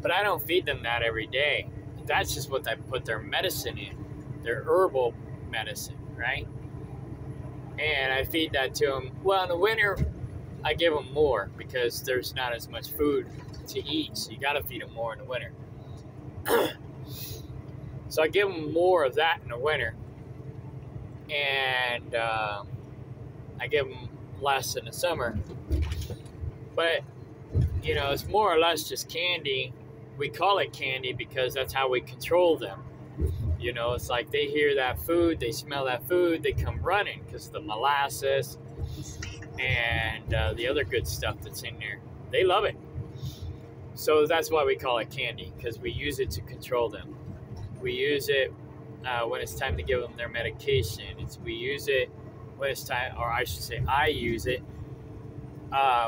But I don't feed them that every day. That's just what I put their medicine in, their herbal medicine, right? And I feed that to them. Well, in the winter, I give them more because there's not as much food to eat. So you got to feed them more in the winter. So I give them more of that in the winter. And I give them less in the summer. But, you know, it's more or less just candy. We call it candy because that's how we control them. You know, it's like they hear that food, they smell that food, they come running because the molasses and the other good stuff that's in there. They love it. So that's why we call it candy, because we use it to control them. We use it when it's time to give them their medication. We use it when it's time, or I should say I use it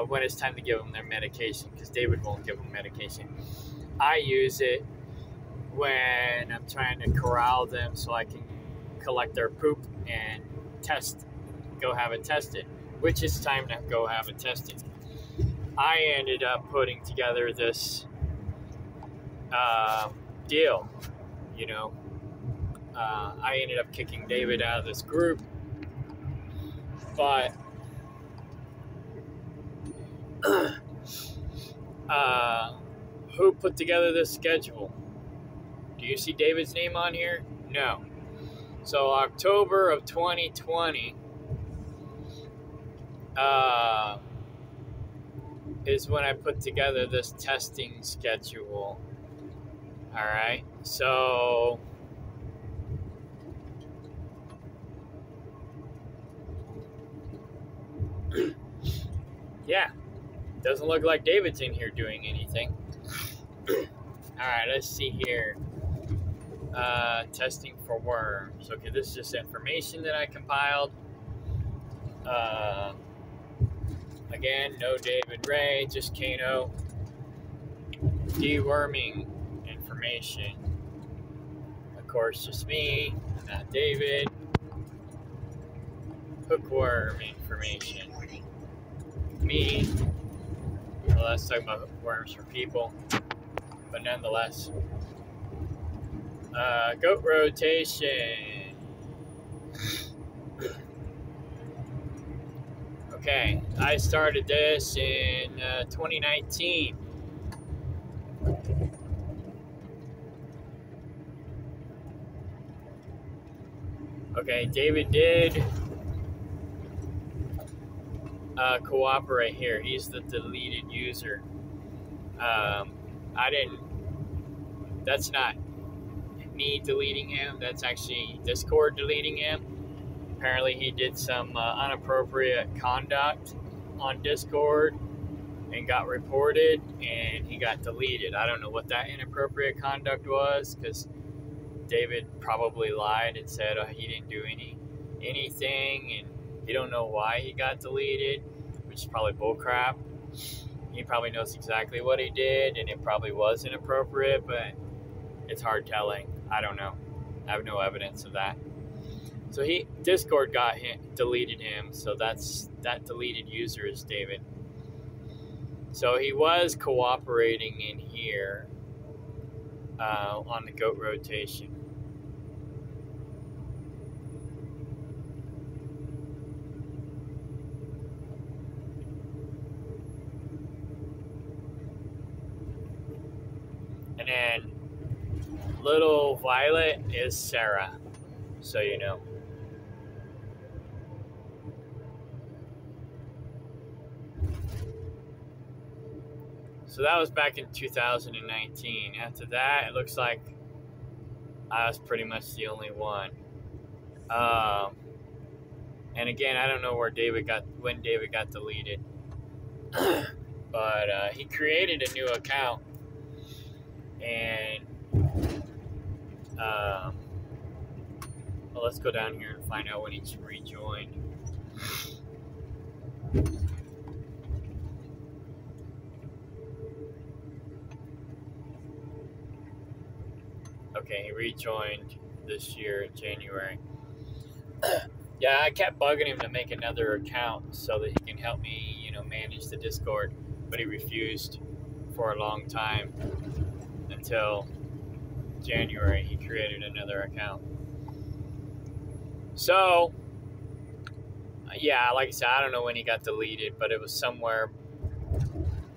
when it's time to give them their medication, because David won't give them medication. I use it when I'm trying to corral them so I can collect their poop and go have it tested, which is time to go have it tested. I ended up putting together this deal, you know. I ended up kicking David out of this group, but who put together this schedule? Do you see David's name on here? No. So October of 2020 is when I put together this testing schedule. All right. So yeah, doesn't look like David's in here doing anything. All right, let's see here. Testing for worms. Okay, this is just information that I compiled. Again, no David Ray, just Kano. Deworming information. Of course, just me, not David. Hookworm information. Me. Well, let's talk about worms for people. But nonetheless. Goat rotation. Okay, I started this in 2019. Okay, David did cooperate here. He's the deleted user. I didn't, that's not me deleting him. That's actually Discord deleting him. Apparently he did some inappropriate conduct on Discord and got reported, and he got deleted. I don't know what that inappropriate conduct was, because David probably lied and said he didn't do anything, and he don't know why he got deleted, which is probably bullcrap. He probably knows exactly what he did, and it probably was inappropriate, but it's hard telling. I don't know. I have no evidence of that. So Discord got him, deleted him, so that deleted user is David. So he was cooperating in here on the goat rotation. And then little Violet is Sarah, so you know. So that was back in 2019. After that, it looks like I was pretty much the only one. And again, I don't know when David got deleted. But he created a new account. And well, let's go down here and find out when he's rejoined. Okay, he rejoined this year in January. Yeah, I kept bugging him to make another account so that he can help me, manage the Discord, but he refused for a long time until January. He created another account. So, yeah, like I said, I don't know when he got deleted, but it was somewhere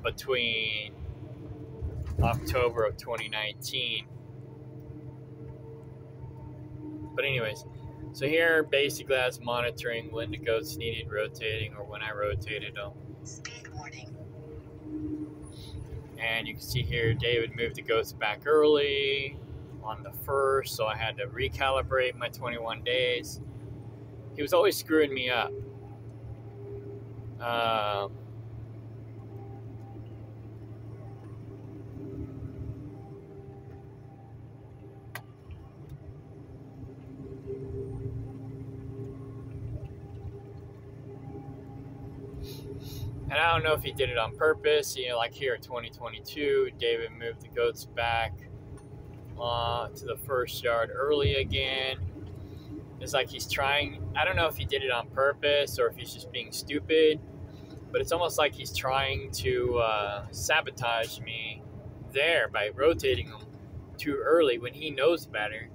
between October of 2019. But anyways, so here basically I was monitoring when the goats needed rotating or when I rotated them. Speed warning. And you can see here David moved the goats back early on the 1st, so I had to recalibrate my 21 days. He was always screwing me up. And I don't know if he did it on purpose. Like here in 2022, David moved the goats back to the first yard early again. It's like he's trying. I don't know if he did it on purpose or if he's just being stupid, but it's almost like he's trying to sabotage me there by rotating them too early when he knows better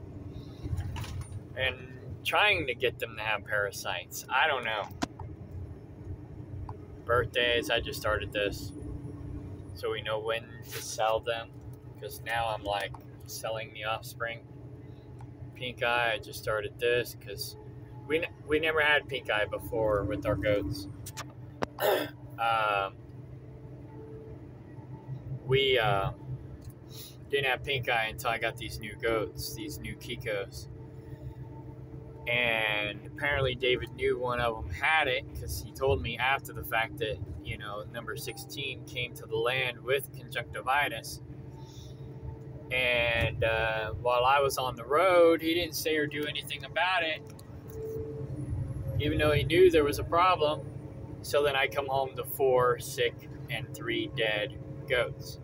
and trying to get them to have parasites. I don't know. Birthdays, I just started this so we know when to sell them, because now I'm like selling the offspring. Pink eye, I just started this because we never had pink eye before with our goats. We didn't have pink eye until I got these new goats, these new Kikos. And apparently David knew one of them had it because he told me after the fact that, number 16 came to the land with conjunctivitis. And while I was on the road, he didn't say or do anything about it, even though he knew there was a problem. So then I come home to 4 sick and 3 dead goats.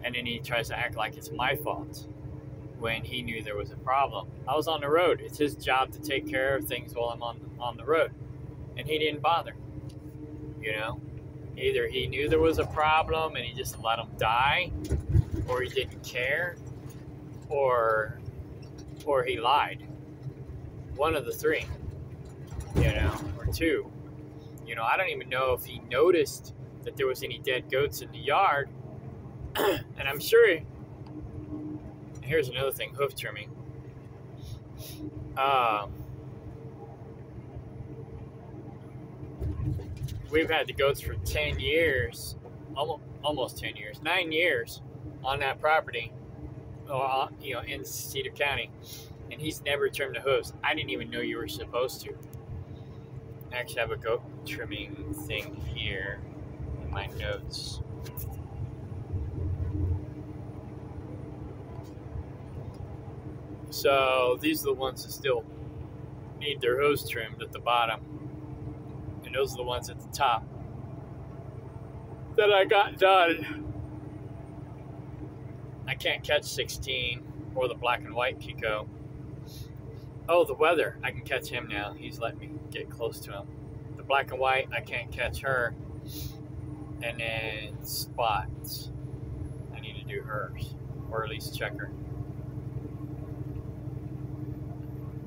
And then he tries to act like it's my fault when he knew there was a problem. I was on the road. It's his job to take care of things while I'm on the road. And he didn't bother. Either he knew there was a problem and he just let them die, or he didn't care, or he lied. One of the three, or two. I don't even know if he noticed that there was any dead goats in the yard. And I'm sure, here's another thing, hoof trimming. We've had the goats for 10 years, almost 10 years, 9 years on that property, in Cedar County. And he's never trimmed the hooves. I didn't even know you were supposed to. I actually have a goat trimming thing here in my notes. So these are the ones that still need their hooves trimmed at the bottom. And those are the ones at the top that I got done. I can't catch 16 or the black and white Kiko. Oh, the weather. I can catch him now. He's letting me get close to him. The black and white, I can't catch her. And then spots. I need to do hers. Or at least check her.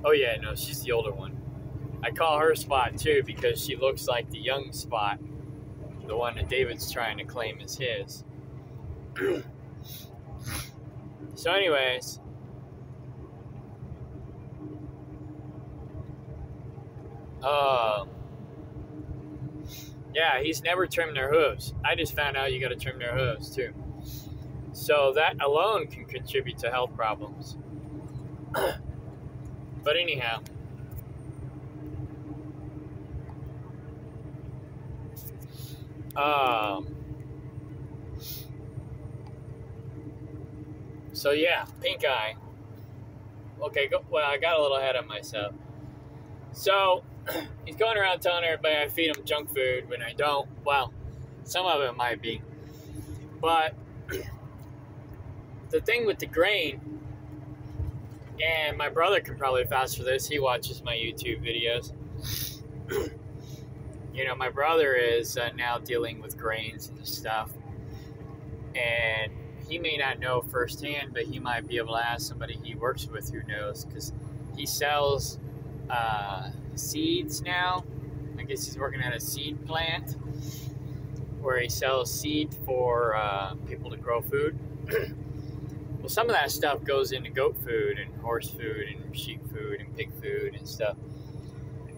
Oh yeah, no, she's the older one. I call her Spot too because she looks like the young Spot. The one that David's trying to claim as his. So anyways. Yeah, he's never trimmed their hooves. I just found out you got to trim their hooves too. So that alone can contribute to health problems. But anyhow. So yeah, pink eye. Okay, well, I got a little ahead of myself. So, he's going around telling everybody I feed him junk food when I don't. Well, some of it might be. But, the thing with the grain, and my brother can probably vouch for this, he watches my YouTube videos. My brother is now dealing with grains and stuff. And he may not know firsthand, but he might be able to ask somebody he works with who knows, because he sells seeds now. I guess he's working at a seed plant where he sells seed for people to grow food. Well, some of that stuff goes into goat food and horse food and sheep food and pig food and stuff.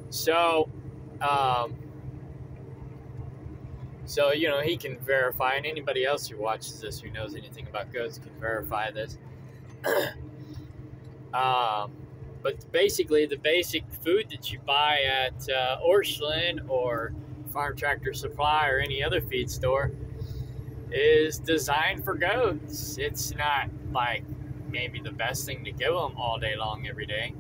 So, he can verify, and anybody else who watches this who knows anything about goats can verify this. But basically, the basic food that you buy at Orscheln or Farm Tractor Supply or any other feed store is designed for goats. It's not like maybe the best thing to give them all day long every day,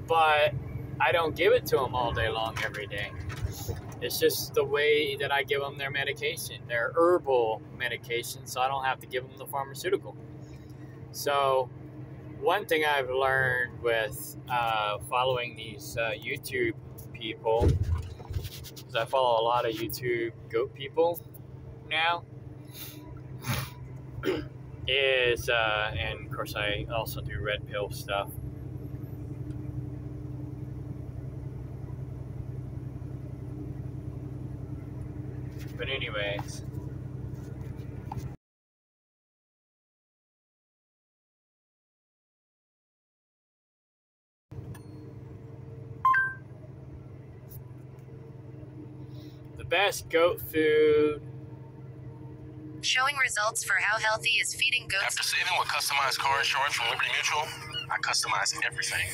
but I don't give it to them all day long every day. It's just the way that I give them their medication, their herbal medication, so I don't have to give them the pharmaceutical. So one thing I've learned with following these YouTube people, because I follow a lot of YouTube goat people now, is, and of course I also do red pill stuff. But anyways, the best goat food. Showing results for how healthy is feeding goats. After saving with customized car insurance from Liberty Mutual, I customize everything.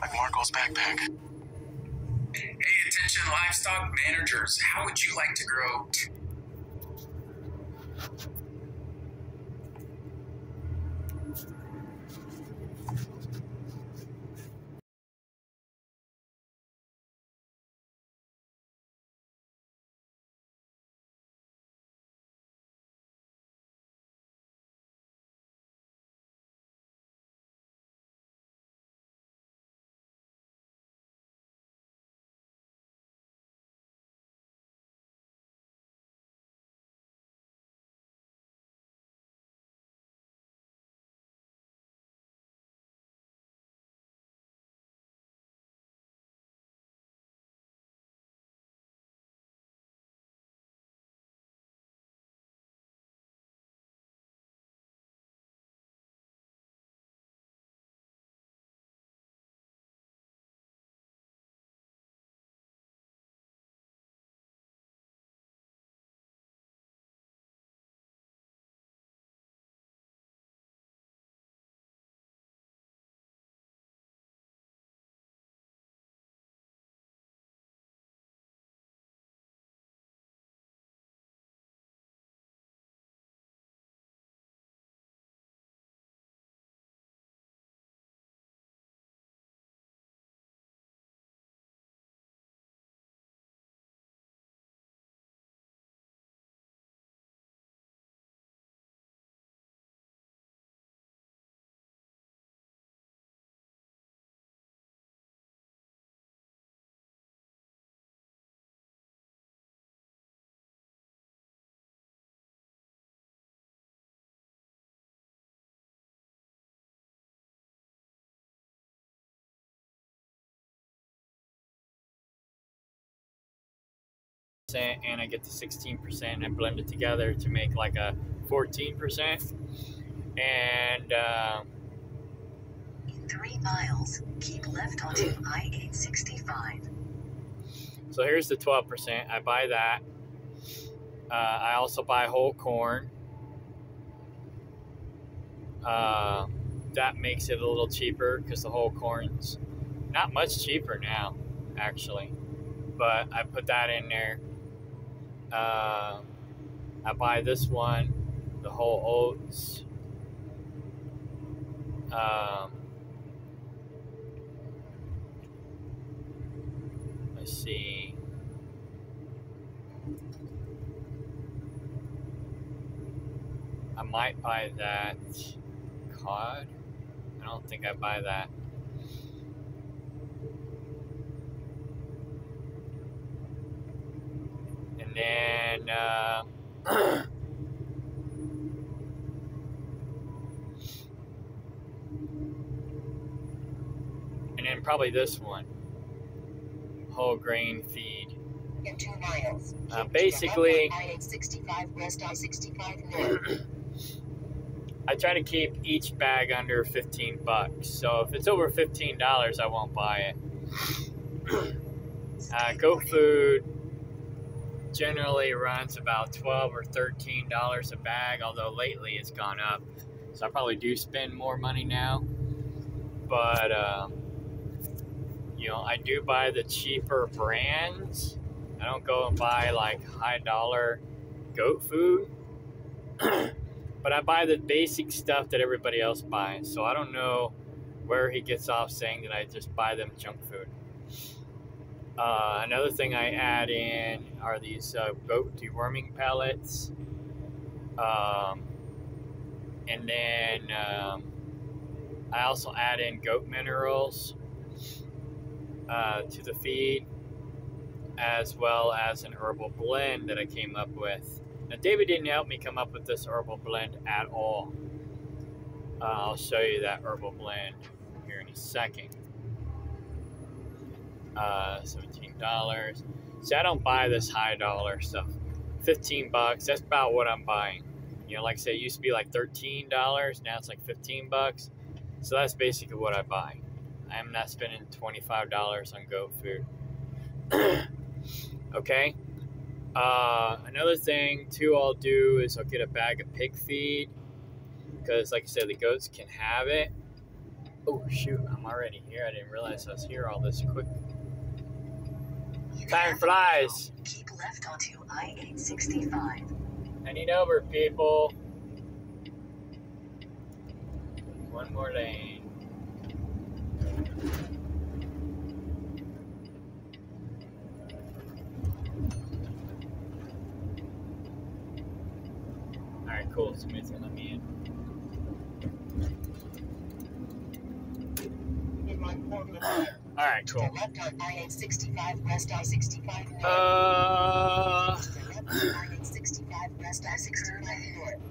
Like Marco's backpack. Hey, attention livestock managers. How would you like to grow and I get the 16% and I blend it together to make like a 14%. And In 3 miles, keep left onto I-865. so here's the 12%. I buy that. I also buy whole corn. That makes it a little cheaper because the whole corn's not much cheaper now, actually. But I put that in there. I buy this one, the whole oats. Let's see. I might buy that cod. I don't think I buy that. And then and then probably this one, whole grain feed. In 2 miles, Basically, I-865 west, I-65 north. I try to keep each bag under 15 bucks. So if it's over $15, I won't buy it. Goat food generally runs about $12 or $13 a bag, although lately it's gone up. So I probably do spend more money now. But, you know, I do buy the cheaper brands. I don't go and buy like high dollar goat food. But I buy the basic stuff that everybody else buys. So I don't know where he gets off saying that I just buy them junk food. Another thing I add in are these goat deworming pellets. And then I also add in goat minerals to the feed, as well as an herbal blend that I came up with. Now, David didn't help me come up with this herbal blend at all. I'll show you that herbal blend here in a second. $17. See, I don't buy this high dollar stuff. 15 bucks, that's about what I'm buying. You know, like I say, it used to be like $13, now it's like 15 bucks. So that's basically what I buy. I'm not spending $25 on goat food. Okay. Another thing too I'll do is I'll get a bag of pig feed, because like I said, the goats can have it. Oh shoot, I'm already here. I didn't realize I was here all this quick. Time flies. Keep left onto I-865. Heading over, people. One more lane. Alright, cool. Somebody's gonna let me in. Alright, cool. Left on I-865 west, I-65 north. I-865 west, I-65 north.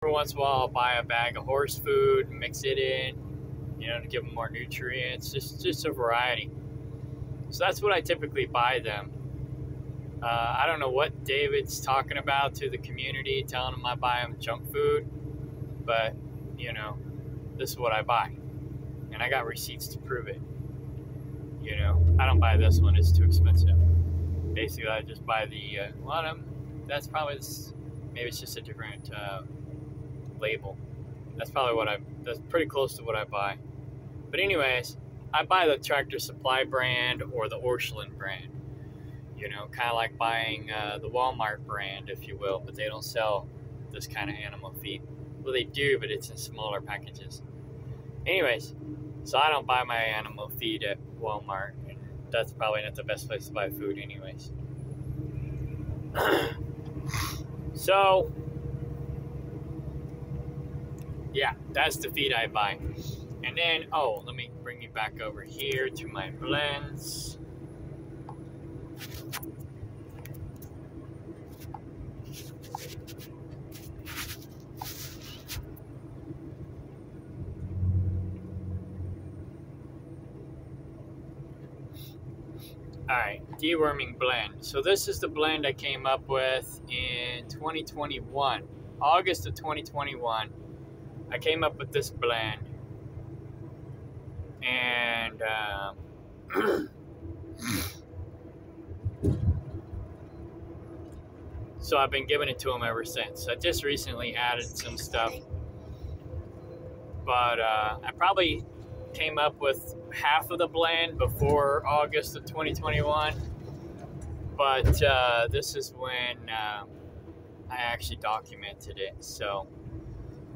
every once in a while I'll buy a bag of horse food and mix it in, you know, to give them more nutrients, just a variety. So that's what I typically buy them. I don't know what David's talking about to the community, telling them I buy them junk food, but, you know, this is what I buy. And I got receipts to prove it. You know, I don't buy this one, it's too expensive. Basically, I just buy the, that's probably, maybe it's just a different label. That's probably that's pretty close to what I buy. But anyways, I buy the Tractor Supply brand or the Orscheln brand. You know, kind of like buying the Walmart brand, if you will, but they don't sell this kind of animal feed. Well, they do, but it's in smaller packages. Anyways, so I don't buy my animal feed at Walmart, and that's probably not the best place to buy food anyways. So, yeah, that's the feed I buy. And then, let me bring you back over here to my blends. Alright, deworming blend. So this is the blend I came up with in 2021. August of 2021. I came up with this blend. And so I've been giving it to them ever since. I just recently added some stuff. But I probably came up with half of the blend before August of 2021, but this is when I actually documented it, so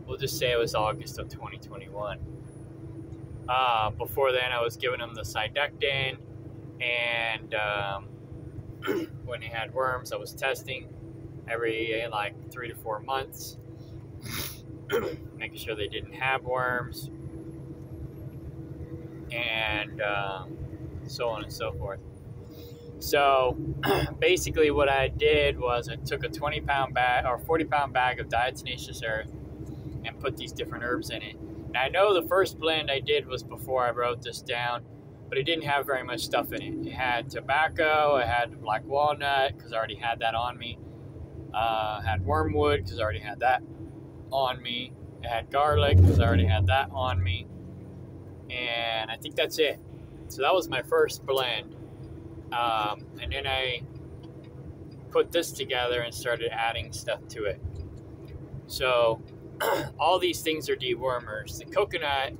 we'll just say it was August of 2021. Before then I was giving them the Sidectin, and when they had worms I was testing every like 3 to 4 months, making sure they didn't have worms, and so on and so forth. So basically what I did was I took a 20-pound bag or 40-pound bag of diatomaceous earth and put these different herbs in it. Now I know the first blend I did was before I wrote this down, but it didn't have very much stuff in it. It had tobacco, it had black walnut, because I already had that on me. It had wormwood, because I already had that on me. It had garlic, because I already had that on me. And I think that's it. So that was my first blend. And then I put this together and started adding stuff to it. So all these things are dewormers. The coconut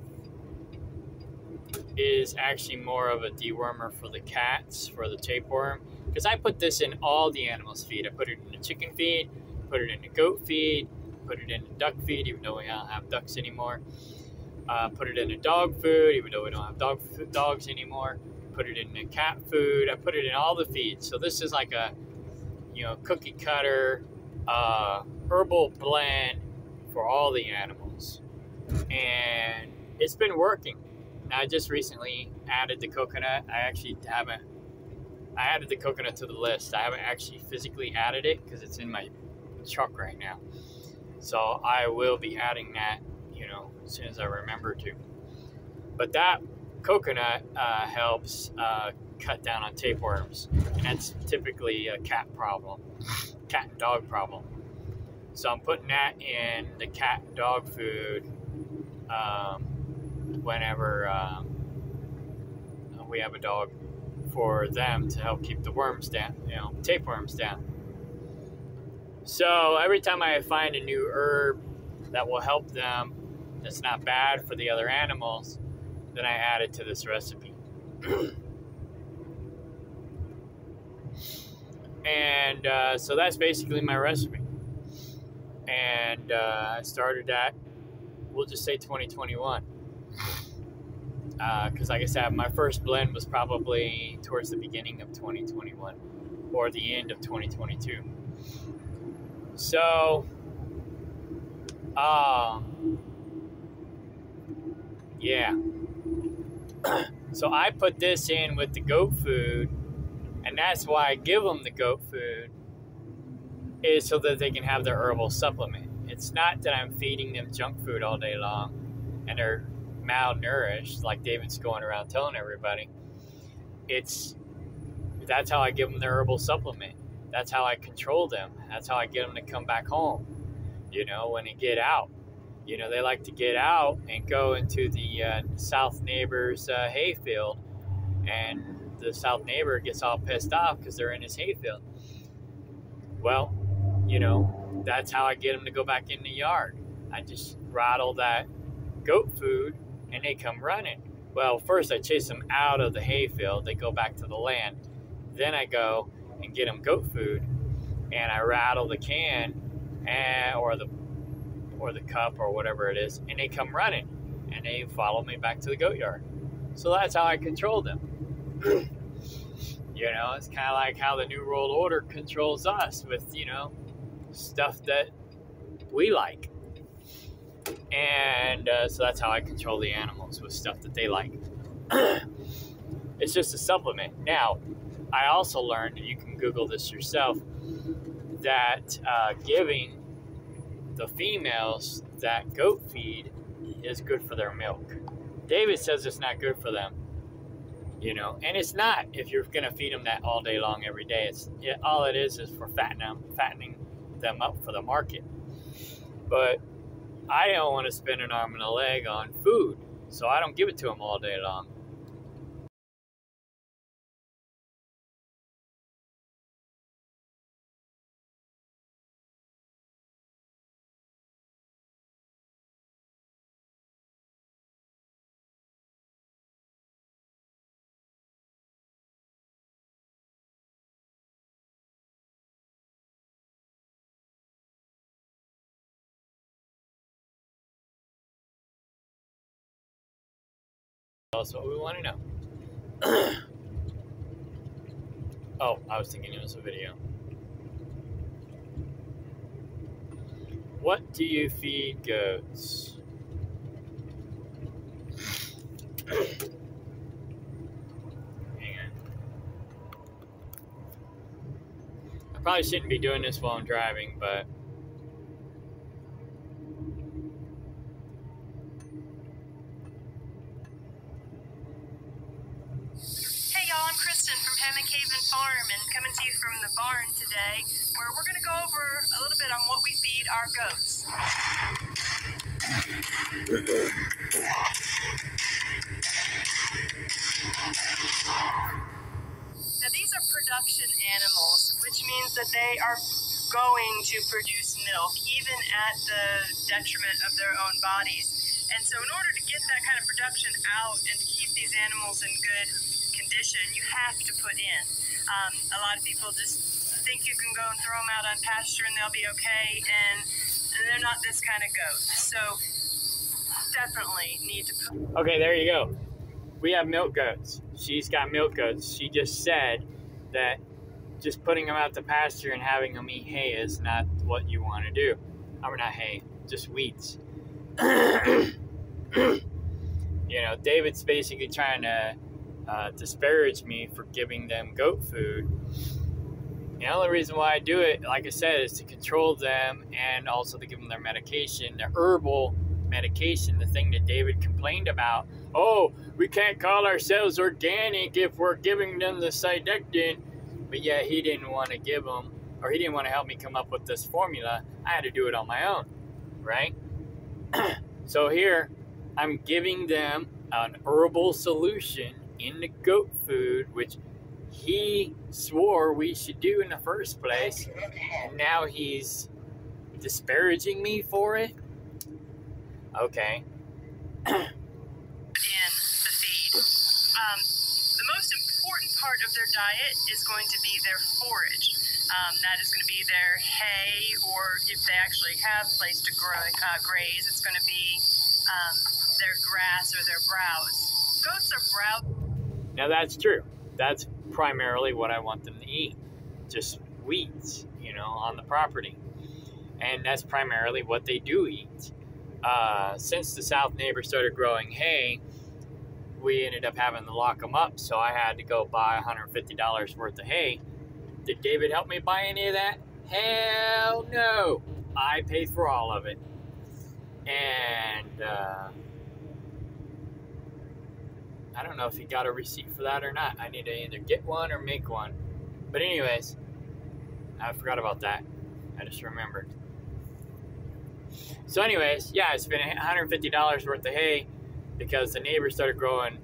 is actually more of a dewormer for the cats, for the tapeworm, because I put this in all the animals' feed. I put it in the chicken feed, put it in the goat feed, put it in the duck feed, even though we don't have ducks anymore. Put it in the dog food, even though we don't have dogs anymore. Put it in the cat food. I put it in all the feeds. So this is like a, cookie cutter herbal blend for all the animals, and it's been working. Now, I just recently added the coconut. I added the coconut to the list. I haven't actually physically added it because it's in my truck right now. So I will be adding that, as soon as I remember to. But that coconut helps cut down on tapeworms, and that's typically a cat and dog problem. So I'm putting that in the cat and dog food whenever we have a dog, for them to help keep the worms down, tapeworms down. So every time I find a new herb that will help them, that's not bad for the other animals, then I add it to this recipe. And so that's basically my recipe. And I started that, we'll just say 2021. Because like I said, my first blend was probably towards the beginning of 2021 or the end of 2022. So, yeah. So I put this in with the goat food, and that's why I give them the goat food, is so that they can have their herbal supplement. It's not that I'm feeding them junk food all day long and they're malnourished, like David's going around telling everybody. That's how I give them the herbal supplement. That's how I control them. That's how I get them to come back home, when they get out. They like to get out and go into the south neighbor's hayfield, and the south neighbor gets all pissed off because they're in his hayfield. Well, that's how I get them to go back in the yard. I just rattle that goat food and they come running. Well, first I chase them out of the hayfield. They go back to the land. Then I go and get them goat food, and I rattle the can or the cup or whatever it is, and they come running, and they follow me back to the goat yard. So that's how I control them. It's kind of like how the New World Order controls us with, stuff that we like. And so that's how I control the animals, with stuff that they like. It's just a supplement. Now, I also learned, and you can Google this yourself, that giving the females that goat feed is good for their milk. David says it's not good for them, and it's not if you're going to feed them that all day long every day. All it is for fattening them up for the market. But I don't want to spend an arm and a leg on food, so I don't give it to them all day long. That's what we want to know. Oh, I was thinking it was a video. What do you feed goats? Hang on. I probably shouldn't be doing this while I'm driving, but I'm Kristen from Hammock Haven Farm and coming to you from the barn today, where we're going to go over a little bit on what we feed our goats. Now these are production animals, which means that they are going to produce milk, even at the detriment of their own bodies. And so in order to get that kind of production out and to keep these animals in good condition, you have to put in. A lot of people just think you can go and throw them out on pasture and they'll be okay, and they're not this kind of goat. So definitely need to put. Okay, there you go. We have milk goats. She's got milk goats. She just said that just putting them out to pasture and having them eat hay is not what you want to do. Or not hay, just weeds. David's basically trying to disparage me for giving them goat food. The only reason why I do it, like I said, is to control them and also to give them their medication, their herbal medication, the thing that David complained about. Oh, we can't call ourselves organic if we're giving them the Cydectin. But yeah, he didn't want to give them, or he didn't want to help me come up with this formula. I had to do it on my own, right? So here, I'm giving them an herbal solution in the goat food, which he swore we should do in the first place, and now he's disparaging me for it? Okay. In the feed. The most important part of their diet is going to be their forage. That is going to be their hay, or if they actually have a place to graze, it's going to be their grass or their browse. Goats are browse. Now that's true. That's primarily what I want them to eat. Just weeds, on the property. And that's primarily what they do eat. Since the south neighbor started growing hay, we ended up having to lock them up, so I had to go buy $150 worth of hay. Did David help me buy any of that? Hell no. I paid for all of it. And I don't know if he got a receipt for that or not. I need to either get one or make one. But anyways, I forgot about that. I just remembered. So anyways, yeah, I spent $150 worth of hay because the neighbors started growing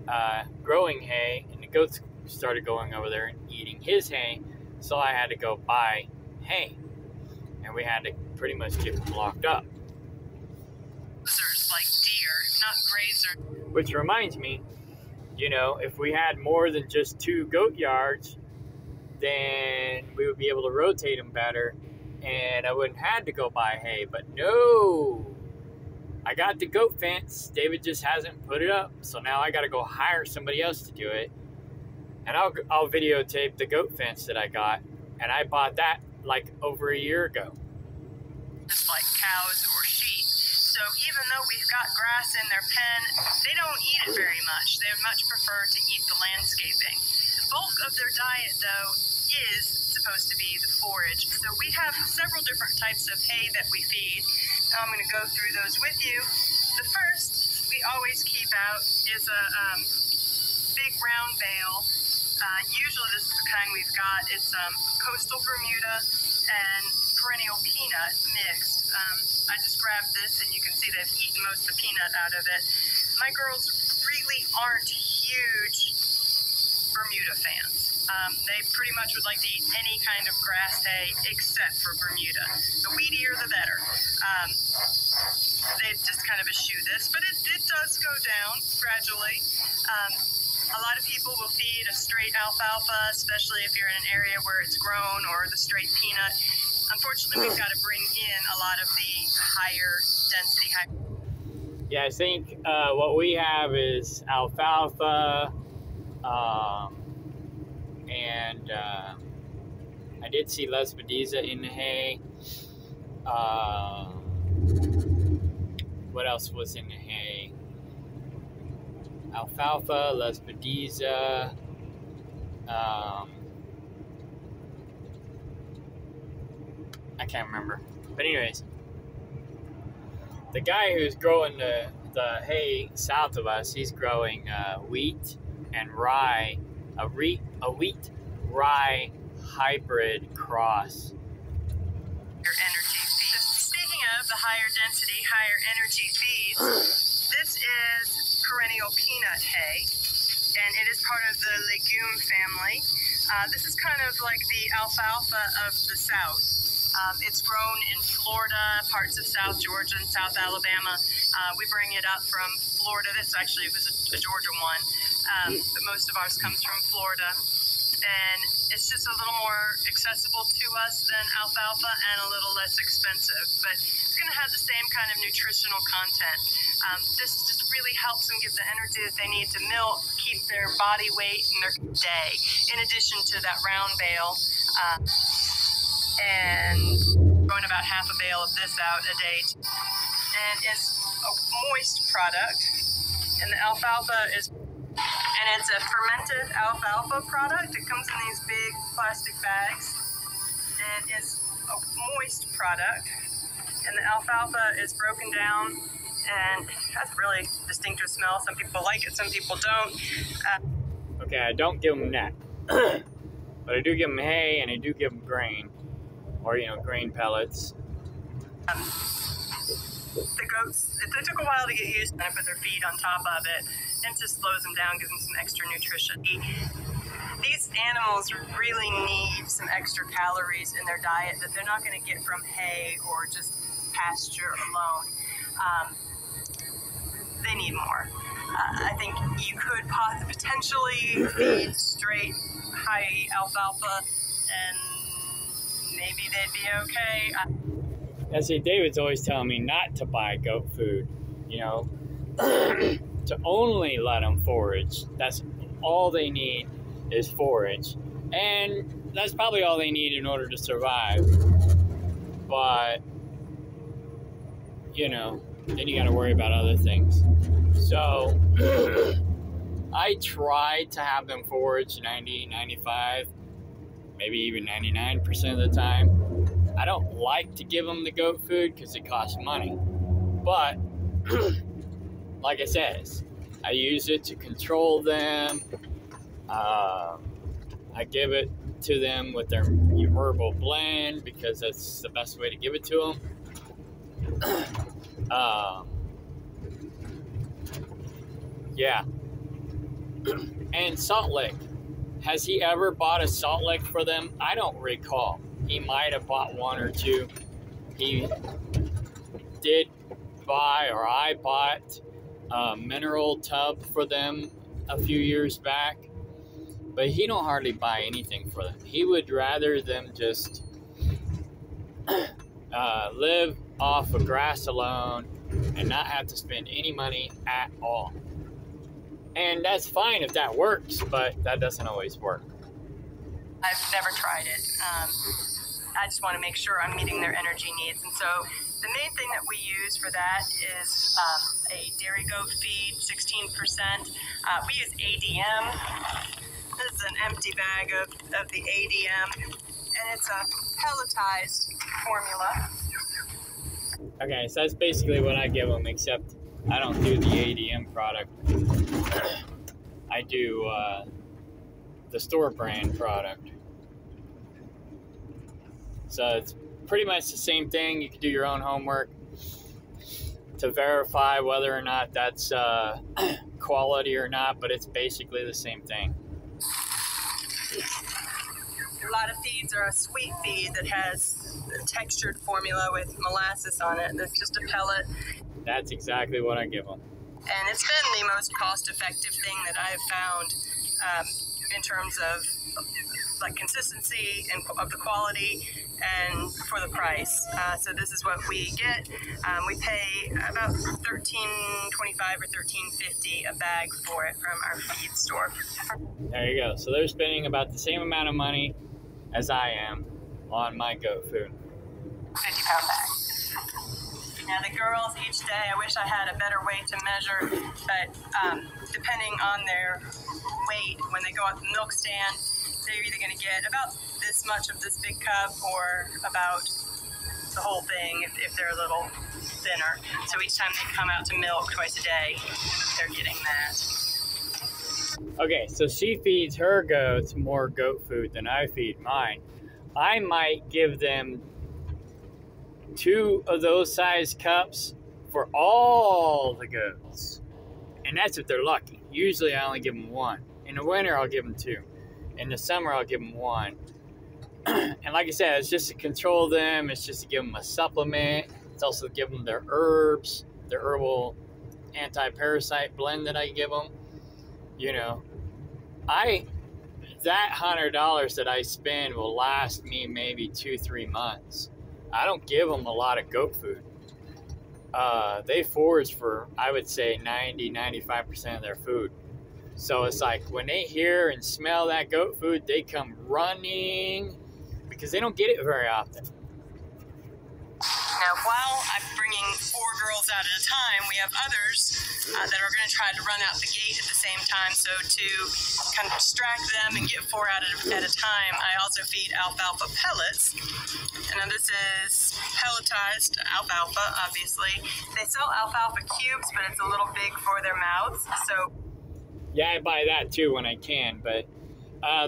hay, and the goats started going over there and eating his hay. So I had to go buy hay, and we had to pretty much keep them locked up. Grazers like deer, not grazer. Which reminds me, you know, if we had more than just 2 goat yards, then we would be able to rotate them better, and I wouldn't have to go buy hay. But no, I got the goat fence. David just hasn't put it up, so now I got to go hire somebody else to do it. And I'll videotape the goat fence that I got, and I bought that like over a year ago. Just like cows or sheep. So even though we've got grass in their pen, they don't eat it very much. They much prefer to eat the landscaping. The bulk of their diet, though, is supposed to be the forage. So we have several different types of hay that we feed. I'm going to go through those with you. The first we always keep out is a big round bale. Usually this is the kind we've got. It's coastal Bermuda and perennial peanut mixed. I just grabbed this, and you can see they've eaten most of the peanut out of it. My girls really aren't huge Bermuda fans. They pretty much would like to eat any kind of grass hay except for Bermuda. The weedier, the better. They just kind of eschew this, but it does go down gradually. A lot of people will feed a straight alfalfa, especially if you're in an area where it's grown, or the straight peanut. Unfortunately, we've got to bring in a lot of the higher density. Yeah, I think what we have is alfalfa, and I did see Lesbediza in the hay. What else was in the hay? Alfalfa, Lesbediza, I can't remember. But anyways, the guy who's growing the hay south of us, he's growing wheat and rye, a wheat rye hybrid cross. Energy feed. Speaking of the higher density, higher energy feeds, this is Perennial Peanut Hay, and it is part of the legume family. This is kind of like the alfalfa of the South. It's grown in Florida, parts of South Georgia and South Alabama. We bring it up from Florida. This actually was a Georgia one, but most of ours comes from Florida. And it's just a little more accessible to us than alfalfa and a little less expensive, but it's going to have the same kind of nutritional content. This just really helps them get the energy that they need to milk, keep their body weight in their day, in addition to that round bale. And throwing about half a bale of this out a day. And it's a moist product, and the alfalfa is... And it's a fermented alfalfa product. It comes in these big plastic bags, and it's a moist product. And the alfalfa is broken down, and it has a really distinctive smell. Some people like it, some people don't. Okay, I don't give them that, but I do give them hay, and I do give them grain, or grain pellets. The goats, it took a while to get used to it, put their feet on top of it. It just slows them down, gives them some extra nutrition. These animals really need some extra calories in their diet that they're not going to get from hay or just pasture alone. They need more. I think you could potentially feed straight high alfalfa, and maybe they'd be okay. I see, David's always telling me not to buy goat food, to only let them forage. That's all they need is forage. And that's probably all they need in order to survive. But, then you got to worry about other things. So, I try to have them forage 90, 95, maybe even 99% of the time. I don't like to give them the goat food because it costs money. But, like I said, I use it to control them. I give it to them with their herbal blend because that's the best way to give it to them. Yeah. And salt lick. Has he ever bought a salt lick for them? I don't recall. He might have bought one or two. He did buy, or I bought, a mineral tub for them a few years back. But he don't hardly buy anything for them. He would rather them just live off of grass alone and not have to spend any money at all. And that's fine if that works, but that doesn't always work. I've never tried it. I just want to make sure I'm meeting their energy needs. And so the main thing that we use for that is a dairy goat feed, 16%. We use ADM. This is an empty bag of the ADM, and it's a pelletized formula. Okay, so that's basically what I give them, except I don't do the ADM product. I do the store brand product. So it's pretty much the same thing. You can do your own homework to verify whether or not that's quality or not, but it's basically the same thing. A lot of feeds are a sweet feed that has a textured formula with molasses on it. That's just a pellet. That's exactly what I give them. And it's been the most cost-effective thing that I've found in terms of like consistency and of the quality and for the price. So this is what we get. We pay about $13.25 or $13.50 a bag for it from our feed store. There you go. So they're spending about the same amount of money as I am on my goat food. 50-pound bag. Now the girls each day, I wish I had a better way to measure, but depending on their weight, when they go out the milk stand, they're either going to get about this much of this big cup or about the whole thing if they're a little thinner. So each time they come out to milk twice a day, they're getting that. Okay, so she feeds her goats more goat food than I feed mine. I might give them 2 of those size cups for all the goats. And that's if they're lucky. Usually I only give them 1. In the winter, I'll give them 2. In the summer, I'll give them 1. And like I said, it's just to control them. It's just to give them a supplement. It's also to give them their herbs, their herbal anti-parasite blend that I give them. You know, that $100 that I spend will last me maybe 2-3 months. I don't give them a lot of goat food. They forage for, I would say, 90-95% of their food. So it's like when they hear and smell that goat food, they come running because they don't get it very often. Now, while I'm bringing 4 girls out at a time, we have others that are going to try to run out the gate at the same time. So to kind of distract them and get 4 out at a time, I also feed alfalfa pellets. And now this is pelletized alfalfa, obviously. They sell alfalfa cubes, but it's a little big for their mouths. So yeah, I buy that too when I can. But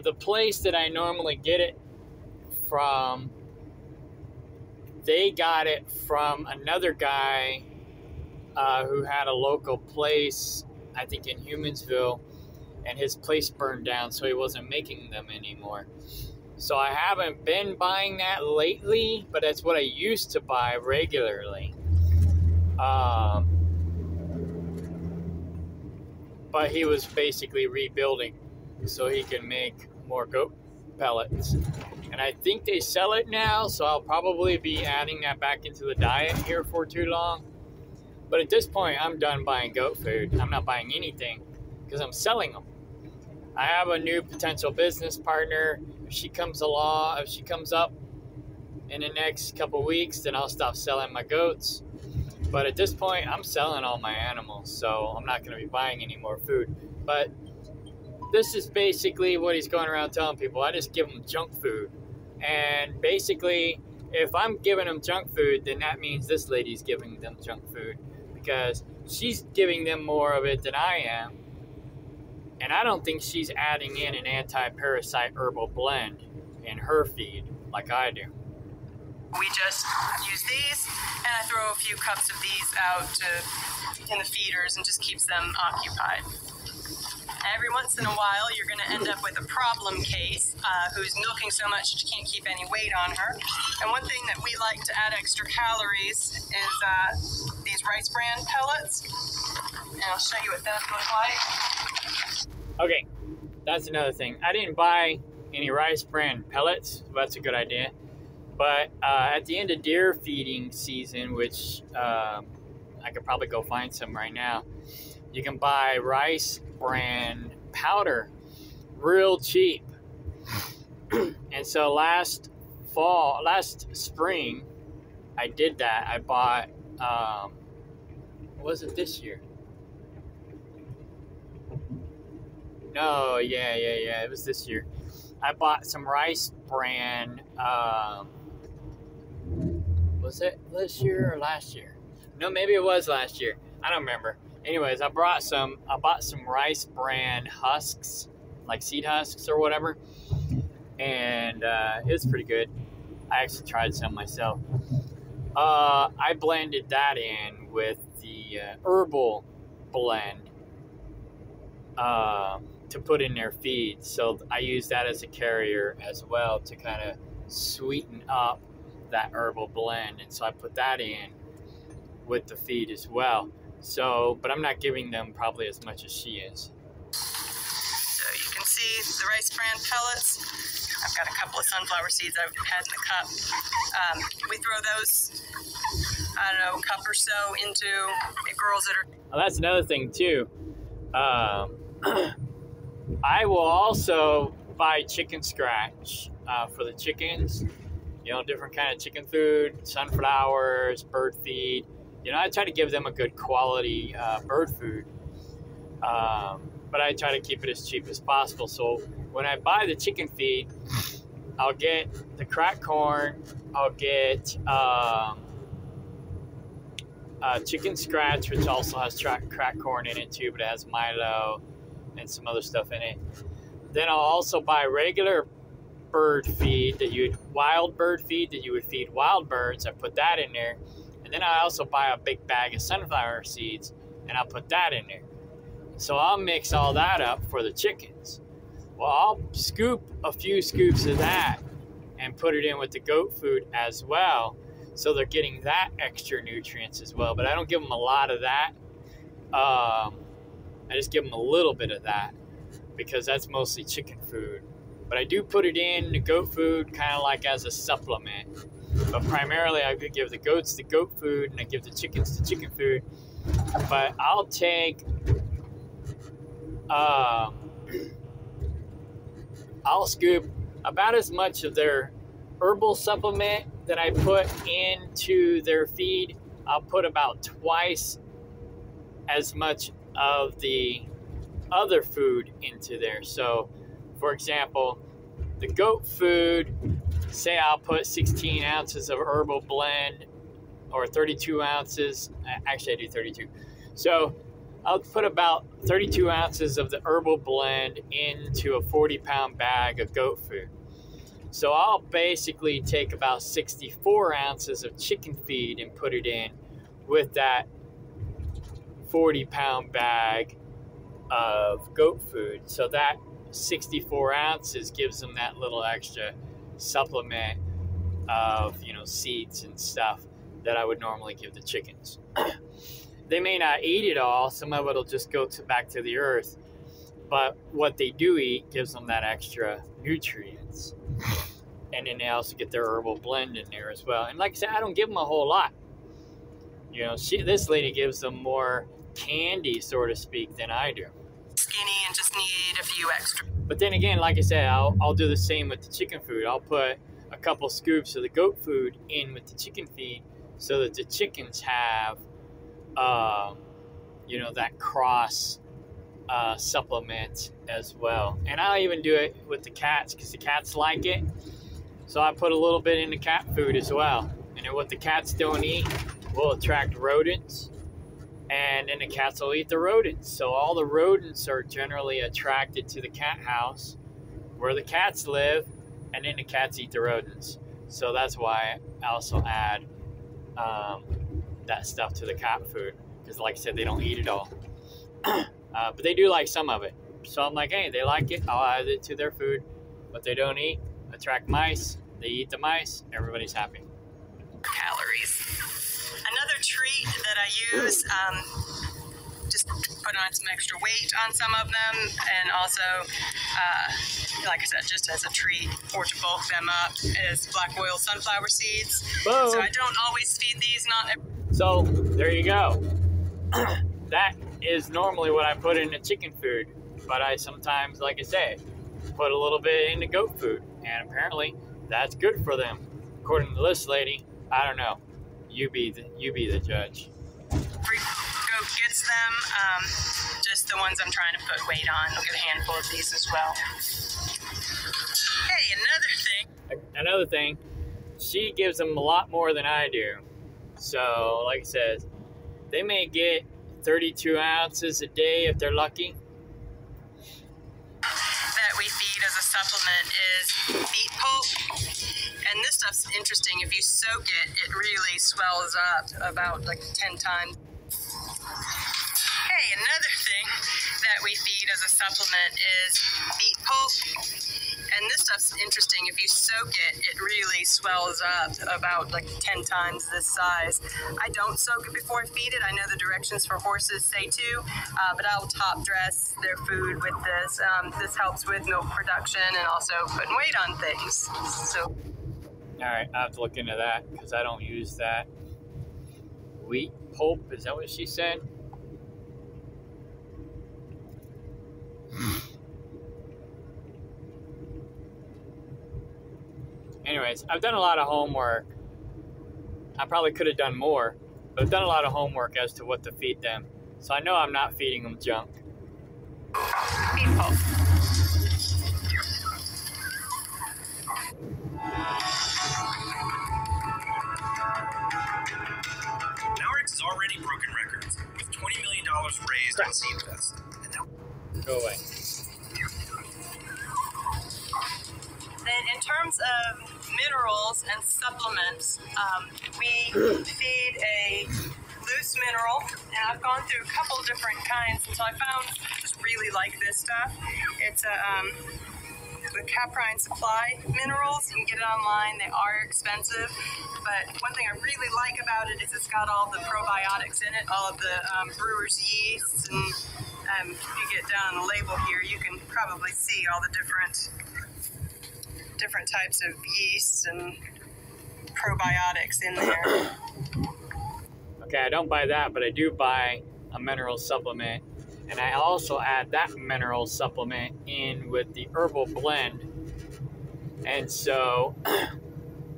the place that I normally get it from, they got it from another guy who had a local place, I think in Humansville, and his place burned down, so he wasn't making them anymore. So I haven't been buying that lately, but that's what I used to buy regularly. But he was basically rebuilding so he can make more goat pellets. And I think they sell it now, so I'll probably be adding that back into the diet here for too long. But at this point, I'm done buying goat food. I'm not buying anything because I'm selling them. I have a new potential business partner. If she comes up in the next couple weeks, then I'll stop selling my goats. But at this point, I'm selling all my animals, so I'm not going to be buying any more food. But this is basically what he's going around telling people. I just give them junk food. And basically, if I'm giving them junk food, then that means this lady's giving them junk food because she's giving them more of it than I am. And I don't think she's adding in an anti-parasite herbal blend in her feed like I do. We just use these, and I throw a few cups of these out in the feeders and just keeps them occupied. Every once in a while, you're going to end up with a problem case who's milking so much she can't keep any weight on her. And one thing that we like to add extra calories is these rice bran pellets. And I'll show you what those look like. Okay, that's another thing. I didn't buy any rice bran pellets. So that's a good idea. But at the end of deer feeding season, which I could probably go find some right now, you can buy rice bran powder real cheap. And so last spring, I did that. I bought, was it this year? No, yeah, it was this year. I bought some rice bran, was it this year or last year? No, maybe it was last year. I don't remember. Anyways, I bought some rice bran husks, like seed husks or whatever. And it was pretty good. I actually tried some myself. I blended that in with the herbal blend to put in their feed. So I use that as a carrier as well to kind of sweeten up that herbal blend. And so I put that in with the feed as well. So, but I'm not giving them probably as much as she is. So you can see the rice bran pellets. I've got a couple of sunflower seeds I've had in the cup. We throw those, I don't know, a cup or so into girls that are... Well, that's another thing too. I will also buy chicken scratch for the chickens. You know, different kind of chicken food, sunflowers, bird feed. You know, I try to give them a good quality bird food, but I try to keep it as cheap as possible. So when I buy the chicken feed, I'll get the cracked corn, I'll get chicken scratch, which also has cracked corn in it too, but it has Milo and some other stuff in it. Then I'll also buy regular bird feed wild bird feed that you would feed wild birds. I put that in there. And then I also buy a big bag of sunflower seeds, and I'll put that in there. So I'll mix all that up for the chickens. Well, I'll scoop a few scoops of that and put it in with the goat food as well. So they're getting that extra nutrients as well. But I don't give them a lot of that. I just give them a little bit of that because that's mostly chicken food. But I do put it in the goat food kind of like as a supplement. But primarily I could give the goats the goat food and I give the chickens the chicken food. But I'll take, I'll scoop about as much of their herbal supplement that I put into their feed. I'll put about twice as much of the other food into there. So, for example, the goat food, say I'll put 16 ounces of herbal blend or 32 ounces. Actually, I do 32. So I'll put about 32 ounces of the herbal blend into a 40-pound bag of goat food. So I'll basically take about 64 ounces of chicken feed and put it in with that 40-pound bag of goat food. So that 64 ounces gives them that little extra supplement of, you know, seeds and stuff that I would normally give the chickens. They may not eat it all. Some of it will just go back to the earth. But what they do eat gives them that extra nutrients. And then they also get their herbal blend in there as well. And like I said, I don't give them a whole lot. You know, this lady gives them more candy, so to speak, than I do. Skinny and just need a few extra. But then again, like I said, I'll do the same with the chicken food. I'll put a couple scoops of the goat food in with the chicken feed so that the chickens have, you know, that cross supplement as well. And I'll even do it with the cats because the cats like it. So I put a little bit in the cat food as well. And then what the cats don't eat will attract rodents, and then the cats will eat the rodents. So all the rodents are generally attracted to the cat house where the cats live, and then the cats eat the rodents. So that's why I also add that stuff to the cat food, because like I said, they don't eat it all. But they do like some of it. So I'm like, hey, they like it, I'll add it to their food. What they don't eat, attract mice, they eat the mice, everybody's happy. Calories. Another treat that I use, just put on some extra weight on some of them, and also, like I said, just as a treat or to bulk them up, is black oil sunflower seeds. Boom. So I don't always feed these, So there you go. That is normally what I put in the chicken food, but I sometimes, like I say, put a little bit in the goat food, and apparently that's good for them. According to this lady, I don't know. You be the judge. Every goat gets them, just the ones I'm trying to put weight on. I'll get a handful of these as well. Hey, Another thing, she gives them a lot more than I do. So, like I said, they may get 32 ounces a day if they're lucky. That we feed as a supplement is beet pulp. And this stuff's interesting. If you soak it, it really swells up about like 10 times. Hey, another thing that we feed as a supplement is beet pulp. And this stuff's interesting. If you soak it, it really swells up about like 10 times this size. I don't soak it before I feed it. I know the directions for horses say to, but I'll top dress their food with this. This helps with milk production and also putting weight on things. So. All right, I have to look into that because I don't use that. Wheat pulp, is that what she said? Anyways, I've done a lot of homework. I probably could have done more, but I've done a lot of homework as to what to feed them. So I know I'm not feeding them junk. Beet pulp. Nowrex has already broken records with $20 million raised on SeedFest. And now Go away. Then in terms of minerals and supplements, we feed a loose mineral, and I've gone through a couple different kinds until I found just really like this stuff. It's the Caprine Supply minerals. You can get it online. They are expensive, but one thing I really like about it is it's got all the probiotics in it, all of the brewer's yeasts, and if you get down on the label here, you can probably see all the different types of yeasts and probiotics in there. Okay, I don't buy that, but I do buy a mineral supplement, and I also add that mineral supplement in with the herbal blend, and so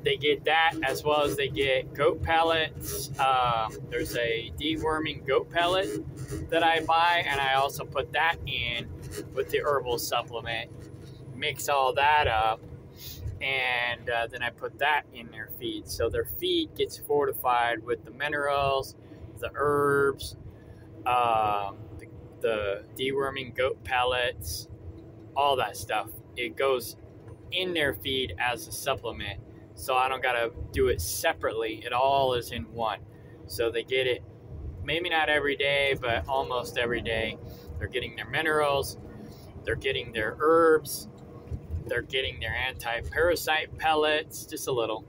they get that as well as they get goat pellets. There's a deworming goat pellet that I buy, and I also put that in with the herbal supplement, mix all that up, and then I put that in their feed. So their feed gets fortified with the minerals, the herbs, the deworming goat pellets, all that stuff. It goes in their feed as a supplement. So I don't gotta do it separately. It all is in one. So they get it, maybe not every day, but almost every day. They're getting their minerals, they're getting their herbs, they're getting their anti-parasite pellets, just a little.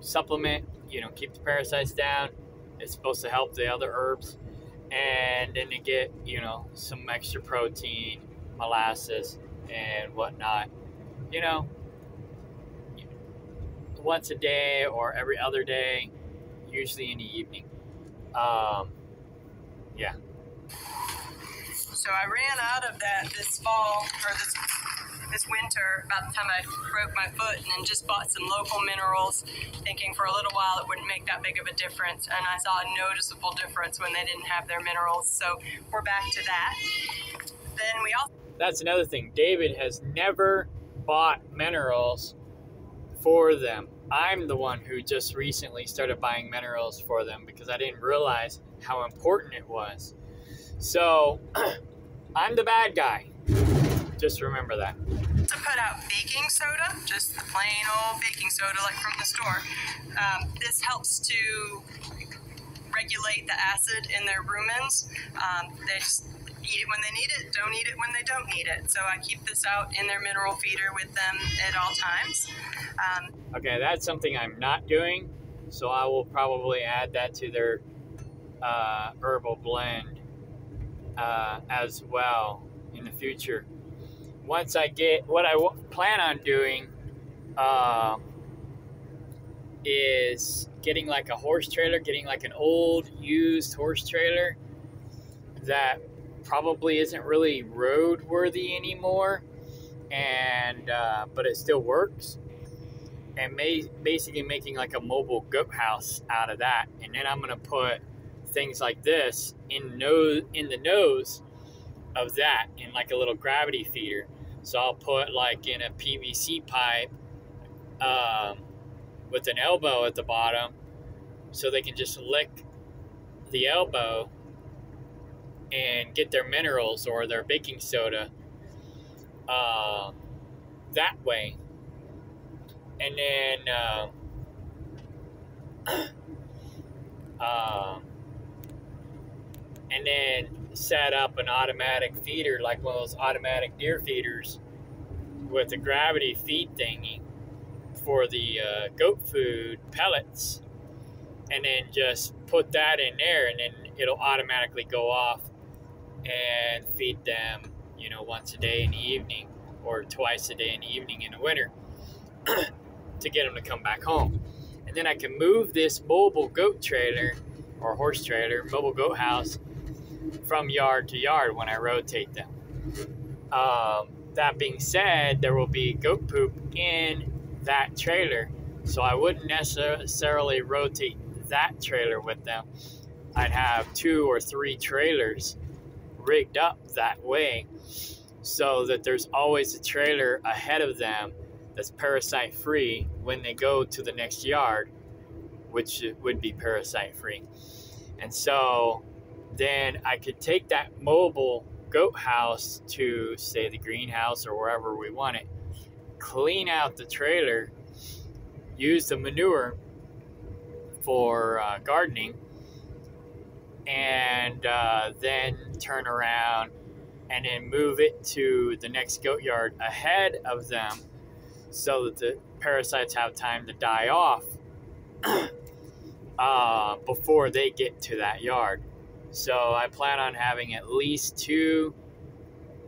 Supplement, keep the parasites down. It's supposed to help the other herbs. And then they get, some extra protein, molasses, and whatnot. Once a day or every other day, usually in the evening. Yeah. So I ran out of that this fall, or this winter, about the time I broke my foot, and then just bought some local minerals, thinking for a little while it wouldn't make that big of a difference, and I saw a noticeable difference when they didn't have their minerals, so we're back to that. Then we also... That's another thing. David has never bought minerals for them. I'm the one who just recently started buying minerals for them because I didn't realize how important it was. So I'm the bad guy. Just remember that. To put out baking soda, just the plain old baking soda like from the store. This helps to regulate the acid in their rumens. They just eat it when they need it, don't eat it when they don't need it. So I keep this out in their mineral feeder with them at all times. Okay, that's something I'm not doing, so I will probably add that to their herbal blend as well in the future. Once I get what I plan on doing is getting like a horse trailer, getting like an old used horse trailer that probably isn't really road worthy anymore, and but it still works, and basically making like a mobile goat house out of that. And then I'm gonna put things like this in the nose of that in like a little gravity feeder. So I'll put like in a PVC pipe with an elbow at the bottom, so they can just lick the elbow and get their minerals or their baking soda that way. And then set up an automatic feeder, like one of those automatic deer feeders with a gravity feed thingy for the goat food pellets, and then just put that in there, and then it'll automatically go off and feed them, you know, once a day in the evening or twice a day in the evening in the winter to get them to come back home. And then I can move this mobile goat trailer or horse trailer, mobile goat house, from yard to yard when I rotate them. That being said, there will be goat poop in that trailer, so I wouldn't necessarily rotate that trailer with them. I'd have 2 or 3 trailers rigged up that way so that there's always a trailer ahead of them that's parasite free when they go to the next yard, which would be parasite free. And so then I could take that mobile goat house to, say, the greenhouse or wherever we want it, clean out the trailer, use the manure for gardening, and then turn around and then move it to the next goat yard ahead of them so that the parasites have time to die off before they get to that yard. So I plan on having at least 2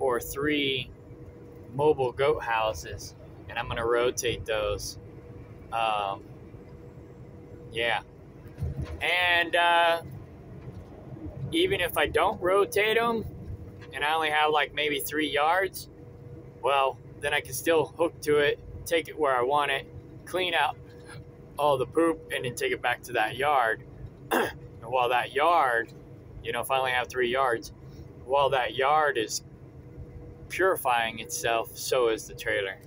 or 3 mobile goat houses, and I'm going to rotate those. Yeah. And even if I don't rotate them and I only have like maybe 3 yards, well, then I can still hook to it, take it where I want it, clean out all the poop, and then take it back to that yard. And while that yard, you know, if I only have 3 yards, while that yard is purifying itself, so is the trailer.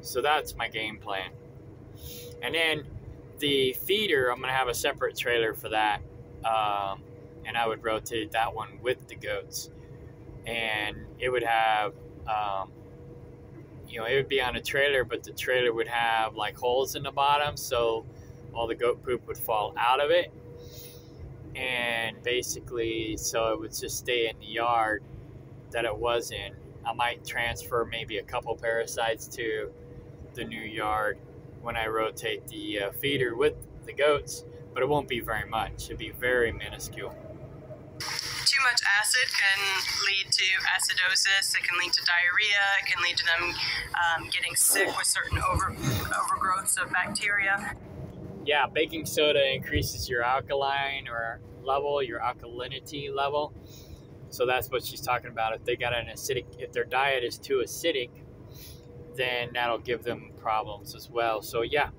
So that's my game plan. And then the feeder, I'm going to have a separate trailer for that. And I would rotate that one with the goats. And it would have, you know, it would be on a trailer, but the trailer would have like holes in the bottom, so all the goat poop would fall out of it. And basically, so it would just stay in the yard that it was in. I might transfer maybe a couple parasites to the new yard when I rotate the feeder with the goats, but it won't be very much. It'll be very minuscule. Too much acid can lead to acidosis. It can lead to diarrhea. It can lead to them getting sick with certain overgrowths of bacteria. Yeah, baking soda increases your alkaline or level, your alkalinity level. So that's what she's talking about. If they got an acidic, if their diet is too acidic, then that'll give them problems as well. So yeah,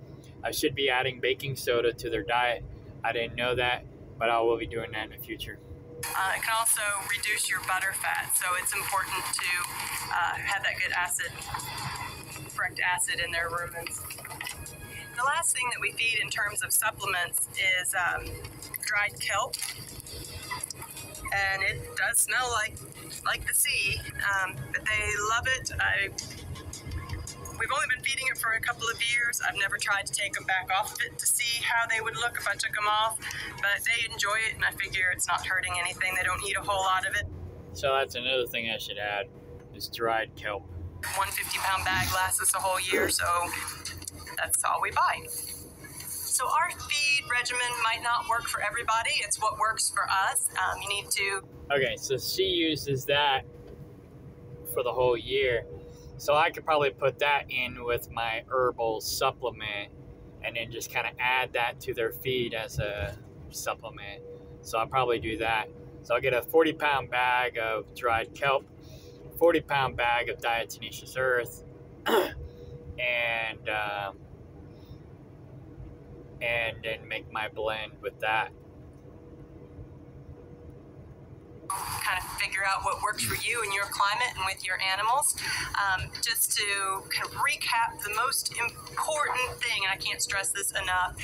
I should be adding baking soda to their diet. I didn't know that, but I will be doing that in the future. It can also reduce your butter fat, so it's important to have that good acid, correct acid in their rumens. the last thing that we feed in terms of supplements is dried kelp. And it does smell like the sea, but they love it. We've only been feeding it for a couple of years. I've never tried to take them back off of it to see how they would look if I took them off, but they enjoy it, and I figure it's not hurting anything. They don't eat a whole lot of it. So that's another thing I should add, is dried kelp. 150-pound bag lasts us a whole year, so that's all we buy. So our feed regimen might not work for everybody. It's what works for us. You need to... Okay, so she uses that for the whole year. So I could probably put that in with my herbal supplement and then just kind of add that to their feed as a supplement. So I'll probably do that. So I'll get a 40-pound bag of dried kelp, 40-pound bag of diatomaceous earth, and then make my blend with that. Kind of figure out what works for you and your climate and with your animals. Just to kind of recap, the most important thing, and I can't stress this enough,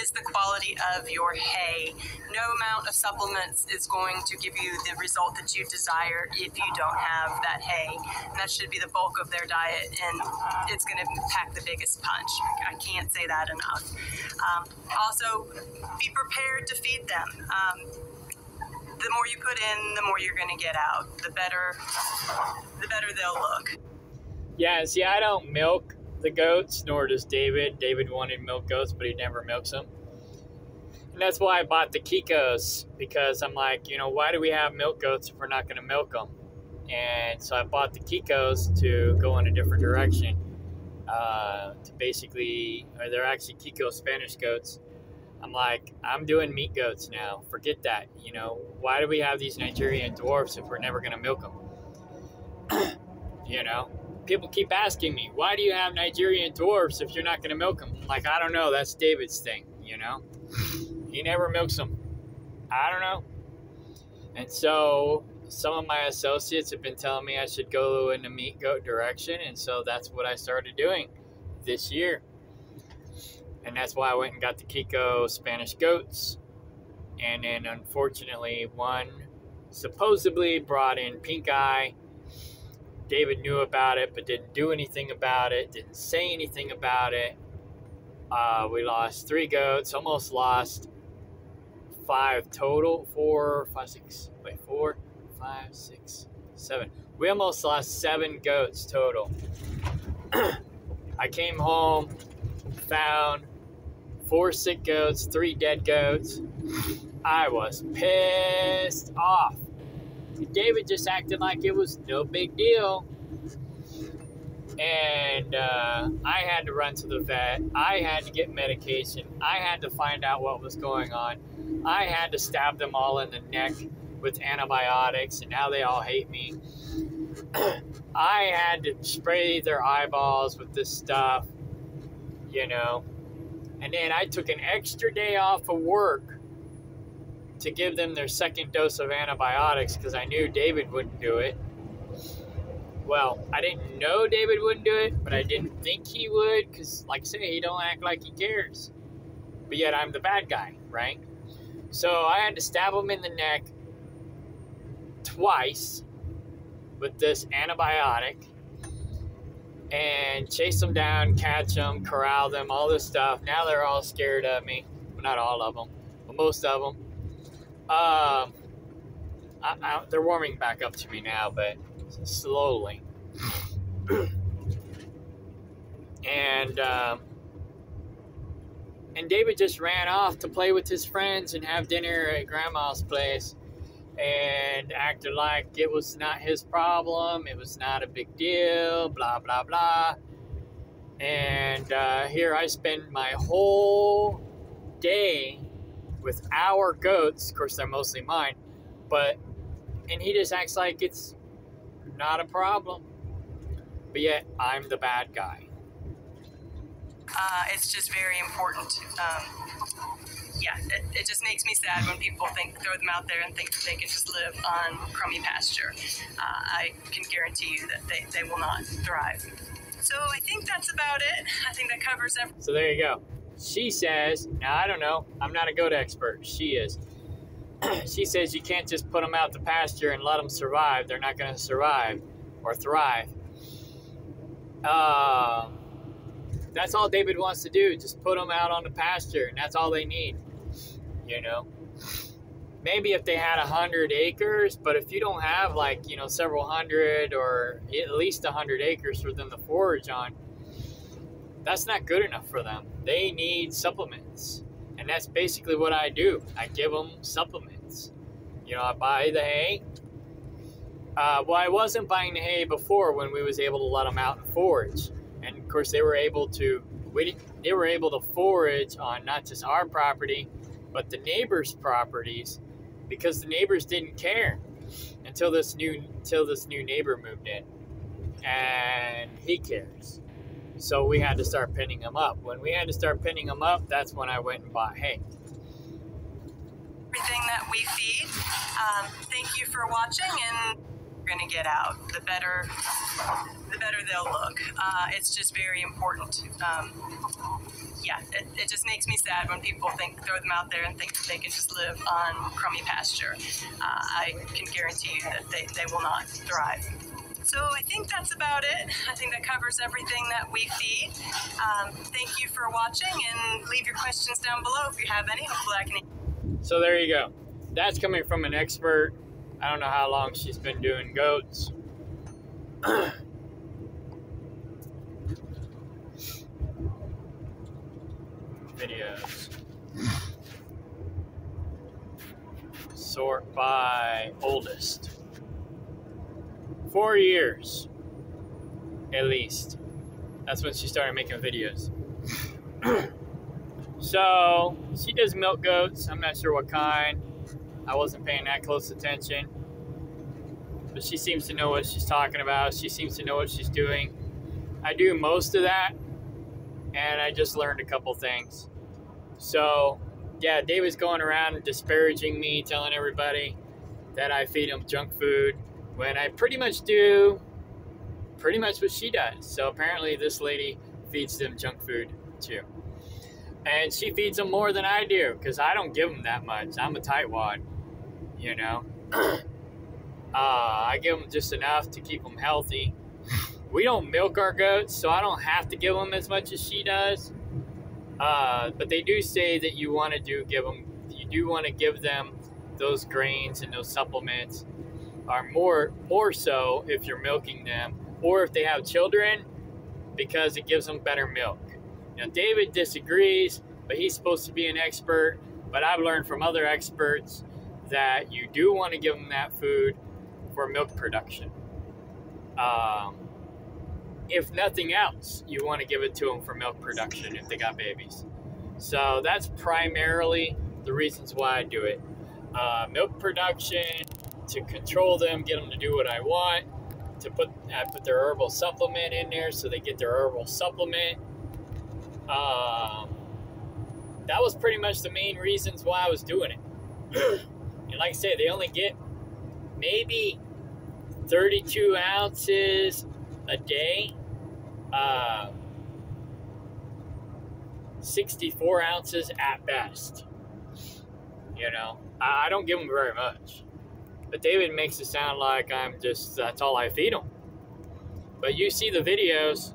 is the quality of your hay. No amount of supplements is going to give you the result that you desire if you don't have that hay. And that should be the bulk of their diet, and it's going to pack the biggest punch. I can't say that enough. Also, be prepared to feed them. The more you put in, the more you're going to get out. The better they'll look. Yeah, see, I don't milk the goats, nor does David. David wanted milk goats, but he never milks them. And that's why I bought the Kikos, because I'm like, you know, why do we have milk goats if we're not going to milk them? And so I bought the Kikos to go in a different direction. To basically, they're actually Kiko Spanish goats. I'm like, I'm doing meat goats now. Forget that. You know, why do we have these Nigerian dwarfs if we're never going to milk them? You know, people keep asking me, why do you have Nigerian dwarfs if you're not going to milk them? I'm like, I don't know. That's David's thing, you know. He never milks them. I don't know. And so some of my associates have been telling me I should go in the meat goat direction. And so that's what I started doing this year. And that's why I went and got the Kiko Spanish goats. And then unfortunately, one supposedly brought in pink eye. David knew about it, but didn't do anything about it, didn't say anything about it. We lost 3 goats, almost lost 5 total. 4, 5, 6, wait, 4, 5, 6, 7. We almost lost 7 goats total. I came home, found 4 sick goats, 3 dead goats. I was pissed off. David just acted like it was no big deal. And I had to run to the vet. I had to get medication. I had to find out what was going on. I had to stab them all in the neck with antibiotics, and now they all hate me. I had to spray their eyeballs with this stuff, you know. And then I took an extra day off of work to give them their 2nd dose of antibiotics because I knew David wouldn't do it. Well, I didn't know David wouldn't do it, but I didn't think he would because, like I say, he don't act like he cares. But yet I'm the bad guy, right? So I had to stab him in the neck twice with this antibiotic and chase them down, catch them, corral them, all this stuff. Now they're all scared of me. Well, not all of them, but most of them. They're warming back up to me now, but slowly. And David just ran off to play with his friends and have dinner at Grandma's place and acted like it was not his problem, it was not a big deal, blah, blah, blah. And here I spend my whole day with our goats. Of course, they're mostly mine, and he just acts like it's not a problem. But yet, I'm the bad guy. It's just very important. Yeah, it just makes me sad when people throw them out there and think that they can just live on crummy pasture. I can guarantee you that they will not thrive. So I think that's about it. I think that covers everything. So there you go. she says, now I don't know, I'm not a goat expert, she is. She says you can't just put them out to pasture and let them survive. They're not going to survive or thrive. That's all David wants to do, just put them out on the pasture, and that's all they need, you know. Maybe if they had 100 acres, but if you don't have, like, you know, several hundred or at least 100 acres for them to forage on, that's not good enough for them. They need supplements, and that's basically what I do. I give them supplements. You know, I buy the hay. Well, I wasn't buying the hay before when we was able to let them out and forage, and of course they were able to forage on not just our property, but the neighbors' properties, because the neighbors didn't care until this new neighbor moved in, and he cares. So we had to start pinning them up. When we had to start pinning them up, that's when I went and bought hay. Everything that we feed. Thank you for watching, and we're gonna get out. The better they'll look. It's just very important. Yeah, it just makes me sad when people throw them out there and think that they can just live on crummy pasture. I can guarantee you that they will not thrive. So I think that's about it. I think that covers everything that we feed. Thank you for watching, and leave your questions down below if you have any. Hopefully I can. So there you go. That's coming from an expert. I don't know how long she's been doing goats. Videos. Sort by oldest. 4 years, at least. That's when she started making videos. So, she does milk goats. I'm not sure what kind. I wasn't paying that close attention. But she seems to know what she's talking about. She seems to know what she's doing. I do most of that, and I just learned a couple things. So, yeah, David's going around and disparaging me, telling everybody that I feed him junk food, when I pretty much do what she does. So apparently this lady feeds them junk food too. And she feeds them more than I do, because I don't give them that much. I'm a tightwad, you know. I give them just enough to keep them healthy. We don't milk our goats, so I don't have to give them as much as she does. But they do say that you do want to give them those grains and those supplements, are more so if you're milking them, or if they have children, because it gives them better milk. Now David disagrees, but he's supposed to be an expert. But I've learned from other experts that you do want to give them that food for milk production. If nothing else, you want to give it to them for milk production if they got babies. So that's primarily the reasons why I do it. Milk production, to control them, get them to do what I want, I put their herbal supplement in there so they get their herbal supplement. That was pretty much the main reasons why I was doing it. And like I said, they only get maybe 32 ounces a day, 64 ounces at best. You know, I don't give them very much. But David makes it sound like that's all I feed them. But you see the videos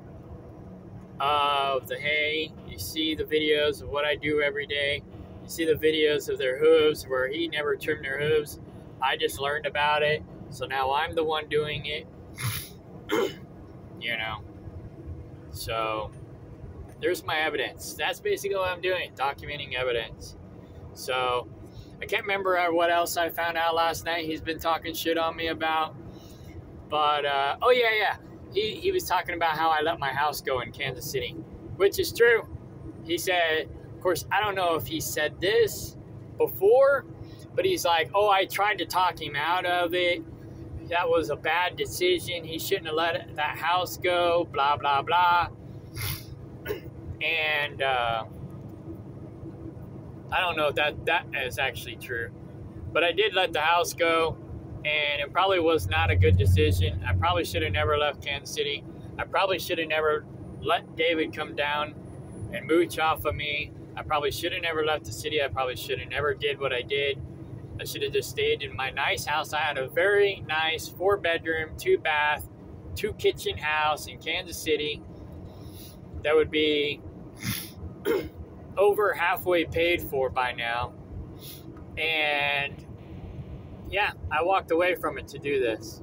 of the hay. You see the videos of what I do every day. You see the videos of their hooves where he never trimmed their hooves. I just learned about it. So now I'm the one doing it. You know. So there's my evidence. That's basically what I'm doing. Documenting evidence. So I can't remember what else I found out last night he's been talking shit on me about. But, oh yeah. He was talking about how I let my house go in Kansas City, which is true. He said, of course, I don't know if he said this before, but he's like, oh, I tried to talk him out of it. That was a bad decision. He shouldn't have let that house go, blah, blah, blah. And, I don't know if that is actually true. But I did let the house go, and it probably was not a good decision. I probably should have never left Kansas City. I probably should have never let David come down and mooch off of me. I probably should have never left the city. I probably should have never did what I did. I should have just stayed in my nice house. I had a very nice 4-bedroom, 2-bath, 2-kitchen house in Kansas City that would be over halfway paid for by now. And yeah, I walked away from it to do this.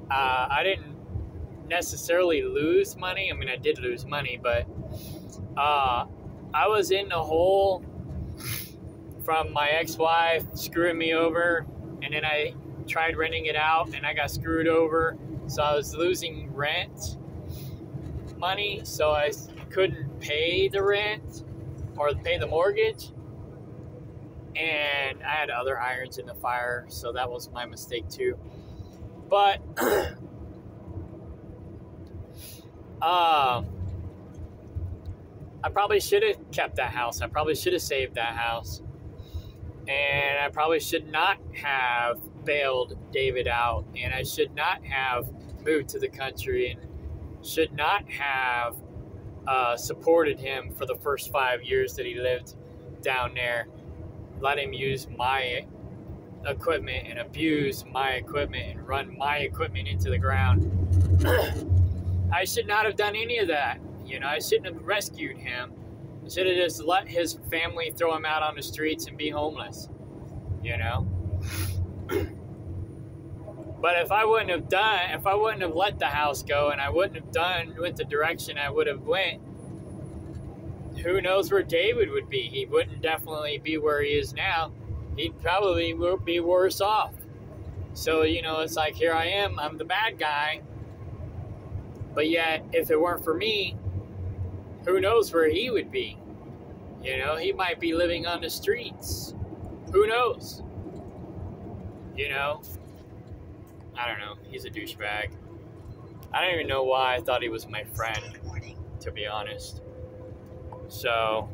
I didn't necessarily lose money. I mean, I did lose money, but I was in the hole from my ex-wife screwing me over, and then I tried renting it out and I got screwed over. So I was losing rent money, so I couldn't pay the rent or pay the mortgage. And I had other irons in the fire, so that was my mistake too. But I probably should have kept that house. I probably should have saved that house. And I probably should not have bailed David out. And I should not have moved to the country and should not have supported him for the first 5 years that he lived down there. Let him use my equipment and abuse my equipment and run my equipment into the ground. I should not have done any of that. You know, I shouldn't have rescued him. I should have just let his family throw him out on the streets and be homeless, you know? But if I wouldn't have let the house go and I wouldn't have went the direction I would have went, who knows where David would be? He wouldn't definitely be where he is now. He'd probably be worse off. So, you know, it's like, here I am, I'm the bad guy. But yet, if it weren't for me, who knows where he would be? You know, he might be living on the streets. Who knows? You know? I don't know. He's a douchebag. I don't even know why I thought he was my friend, to be honest. So...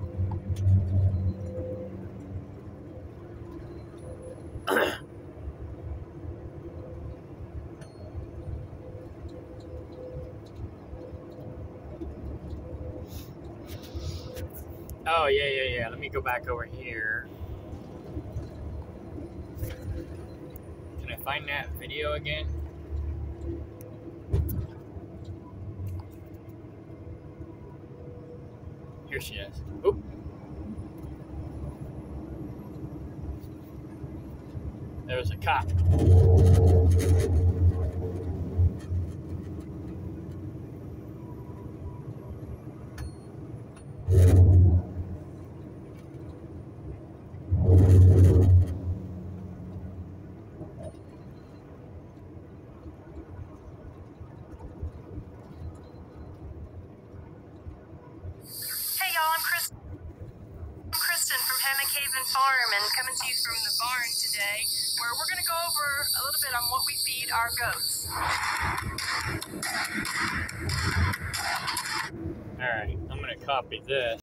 Oh, yeah. Let me go back over here. Can I find that video again? Here she is. Oop. There's a cop. Farm and coming to you from the barn today, where we're going to go over a little bit on what we feed our goats. Alright, I'm going to copy this.